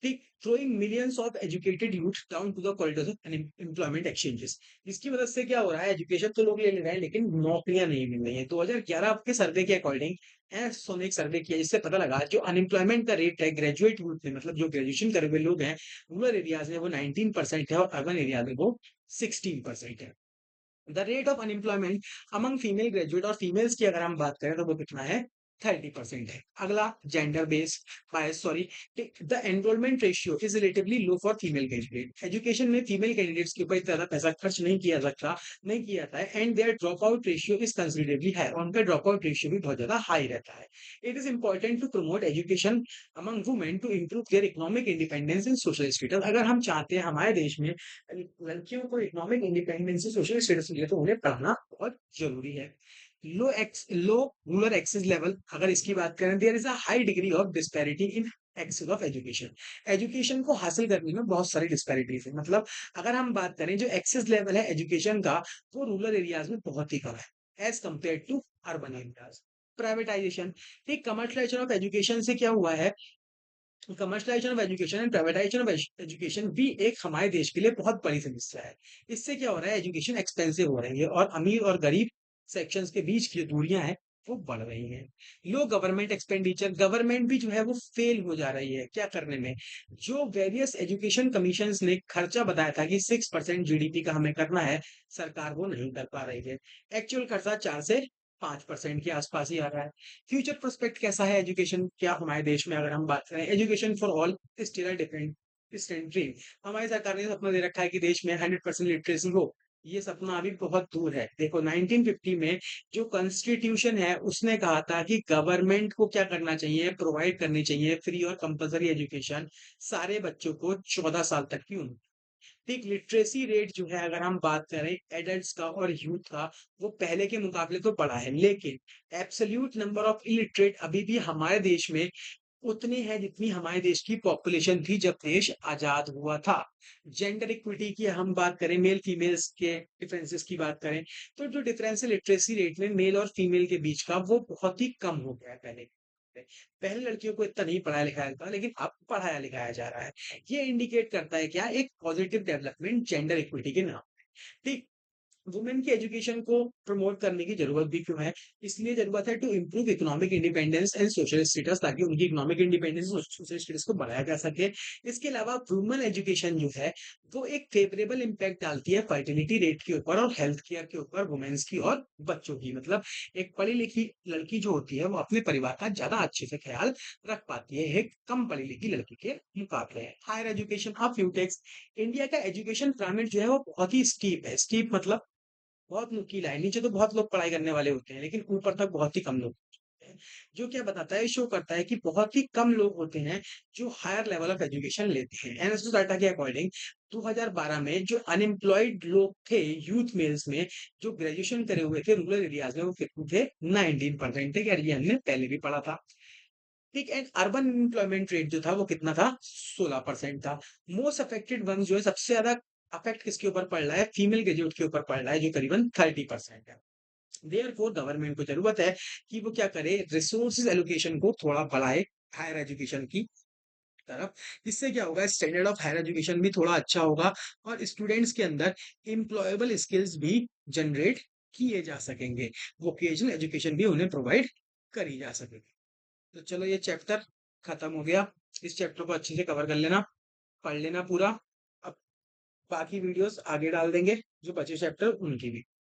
ठीक, throwing millions of educated youth down to the corridors of employment exchanges, जिसकी मदद से क्या हो रहा है, एजुकेशन तो लोग ले ले रहे हैं लेकिन नौकरियां नहीं मिल रही हैं। 2011 के सर्वे के अकॉर्डिंग सोने एक सर्वे किया जिससे पता लगा जो अनएम्प्लॉयमेंट का रेट है ग्रेजुएट यूथ में, मतलब जो ग्रेजुएशन करे हुए लोग हैं रूरल एरियाज में वो 19% है और अर्बन एरिया में वो 16% है। The rate of unemployment among female graduate और फीमेल्स की अगर हम बात करें तो वो कितना है, 30% है। अगला gender based bias sorry, the enrolment ratio is relatively low for female candidate. Education में फीमेल कैंडिडेट्स के ऊपर इतना ज्यादा पैसा खर्च नहीं किया जाता है and their drop out ratio is considerably high, उनका ड्रॉप आउट रेशियो भी बहुत ज्यादा हाई रहता है। It is important to promote education among women to improve their economic independence and social status. अगर हम चाहते हैं हमारे देश में लड़कियों को इकोनॉमिक इंडिपेंडेंस से सोशल स्टेटस मिले तो उन्हें पढ़ना बहुत जरूरी है। लो रूरल एक्सेस लेवल अगर इसकी बात करें, there is a high degree of disparity in access of education. Education को हासिल करने में बहुत सारी डिस्पैरिटीज है, मतलब अगर हम बात करें जो एक्सेस लेवल है एजुकेशन का वो रूरल एरियाज में बहुत ही कम है as compare to urban areas. Privatization, ठीक, कमर्शलाइजेशन ऑफ एजुकेशन से क्या हुआ है, commercialization of education and privatization of education भी एक हमारे देश के लिए बहुत बड़ी समस्या है। इससे क्या हो रहा है, एजुकेशन एक्सपेंसिव हो रही है और अमीर और गरीब सेक्शंस के बीच की जो दूरियां हैं वो बढ़ रही हैं। लो गवर्नमेंट एक्सपेंडिचर, गवर्नमेंट भी जो है वो फेल हो जा रही है क्या करने में। जो वेरियस एजुकेशन कमीशन ने खर्चा बताया था कि 6% जीडीपी का हमें करना है, सरकार वो नहीं कर पा रही है। एक्चुअल खर्चा 4 से 5% के आसपास ही आ रहा है। फ्यूचर प्रोस्पेक्ट कैसा है एजुकेशन, क्या हमारे देश में अगर हम बात करें education for all still different distant dream. हमारी सरकार ने सपना दे रखा है कि देश में 100% लिटरेसी हो, ये सपना अभी बहुत दूर है। देखो 1950 में जो कॉन्स्टिट्यूशन है उसने कहा था कि गवर्नमेंट को क्या करना चाहिए, प्रोवाइड करनी चाहिए फ्री और कंपलसरी एजुकेशन सारे बच्चों को 14 साल तक की उम्र। ठीक, लिटरेसी रेट जो है अगर हम बात करें एडल्ट्स का और यूथ का वो पहले के मुकाबले तो बढ़ा है लेकिन एब्सोल्यूट नंबर ऑफ इलिटरेट अभी भी हमारे देश में उतनी है जितनी हमारे देश की पॉपुलेशन थी जब देश आजाद हुआ था। जेंडर इक्विटी की हम बात करें, मेल फीमेल्स के डिफरेंसेस की बात करें तो जो डिफरेंस है लिटरेसी रेट में मेल और फीमेल के बीच का वो बहुत ही कम हो गया है पहले लड़कियों को इतना नहीं पढ़ाया लिखाया था लेकिन अब पढ़ाया लिखाया जा रहा है। ये इंडिकेट करता है क्या, एक पॉजिटिव डेवलपमेंट जेंडर इक्विटी के नाम पे। ठीक, वुमेन की एजुकेशन को प्रमोट करने की जरूरत भी क्यों है, इसलिए जरूरत है to improve economic independence and social status, ताकि उनकी इकोनॉमिक इंडिपेंडेंस और सोशल स्टेटस को बढ़ाया जा सके। इसके अलावा वुमेन एजुकेशन जो है वो एक फेवरेबल इम्पैक्ट डालती है फर्टिलिटी रेट के ऊपर और हेल्थ केयर के ऊपर वुमेन्स की और बच्चों की, मतलब एक पढ़ी लिखी लड़की जो होती है वो अपने परिवार का ज्यादा अच्छे से ख्याल रख पाती है एक कम पढ़ी लिखी लड़की के मुकाबले। हायर एजुकेशन ऑफ फ्यूटेक्स, इंडिया का एजुकेशन पिरामिड जो है वो बहुत ही स्टीप है। स्टीप मतलब बहुत नुकीला है, नीचे तो बहुत लोग पढ़ाई करने वाले होते हैं लेकिन ऊपर तक बहुत ही कम लोग होते हैं। जो क्या बताता है, शो करता है कि बहुत ही कम लोग होते हैं जो हायर लेवल ऑफ एजुकेशन लेते हैं। एनएसएस डाटा के अकॉर्डिंग 2012 में जो अनएम्प्लॉयड लोग थे यूथ मेल्स में जो ग्रेजुएशन करे हुए थे रूरल एरियाज में वो कितने थे, 19% थे। यार ये हमने पहले भी पढ़ा था। ठीक, एंड अर्बन एम्प्लॉयमेंट रेट जो था वो कितना था, 16% था। मोस्ट अफेक्टेड वन जो है सबसे ज्यादा अफेक्ट किसके ऊपर पड़ रहा है, फीमेल ग्रेजुएट के ऊपर पड़ रहा है जो करीबन 30% है। देयरफॉर गवर्नमेंट को जरूरत है कि वो क्या करे, रिसोर्सेज एलोकेशन को थोड़ा बढ़ाए हायर एजुकेशन की तरफ। इससे क्या होगा, स्टैंडर्ड ऑफ हायर एजुकेशन भी थोड़ा अच्छा होगा और स्टूडेंट्स के अंदर एम्प्लॉयबल स्किल्स भी जनरेट किए जा सकेंगे, वोकेशनल एजुकेशन भी उन्हें प्रोवाइड करी जा सकेगी। तो चलो ये चैप्टर खत्म हो गया, इस चैप्टर को अच्छे से कवर कर लेना, पढ़ लेना पूरा। अब बाकी वीडियोस आगे डाल देंगे जो बचे चैप्टर उनकी भी।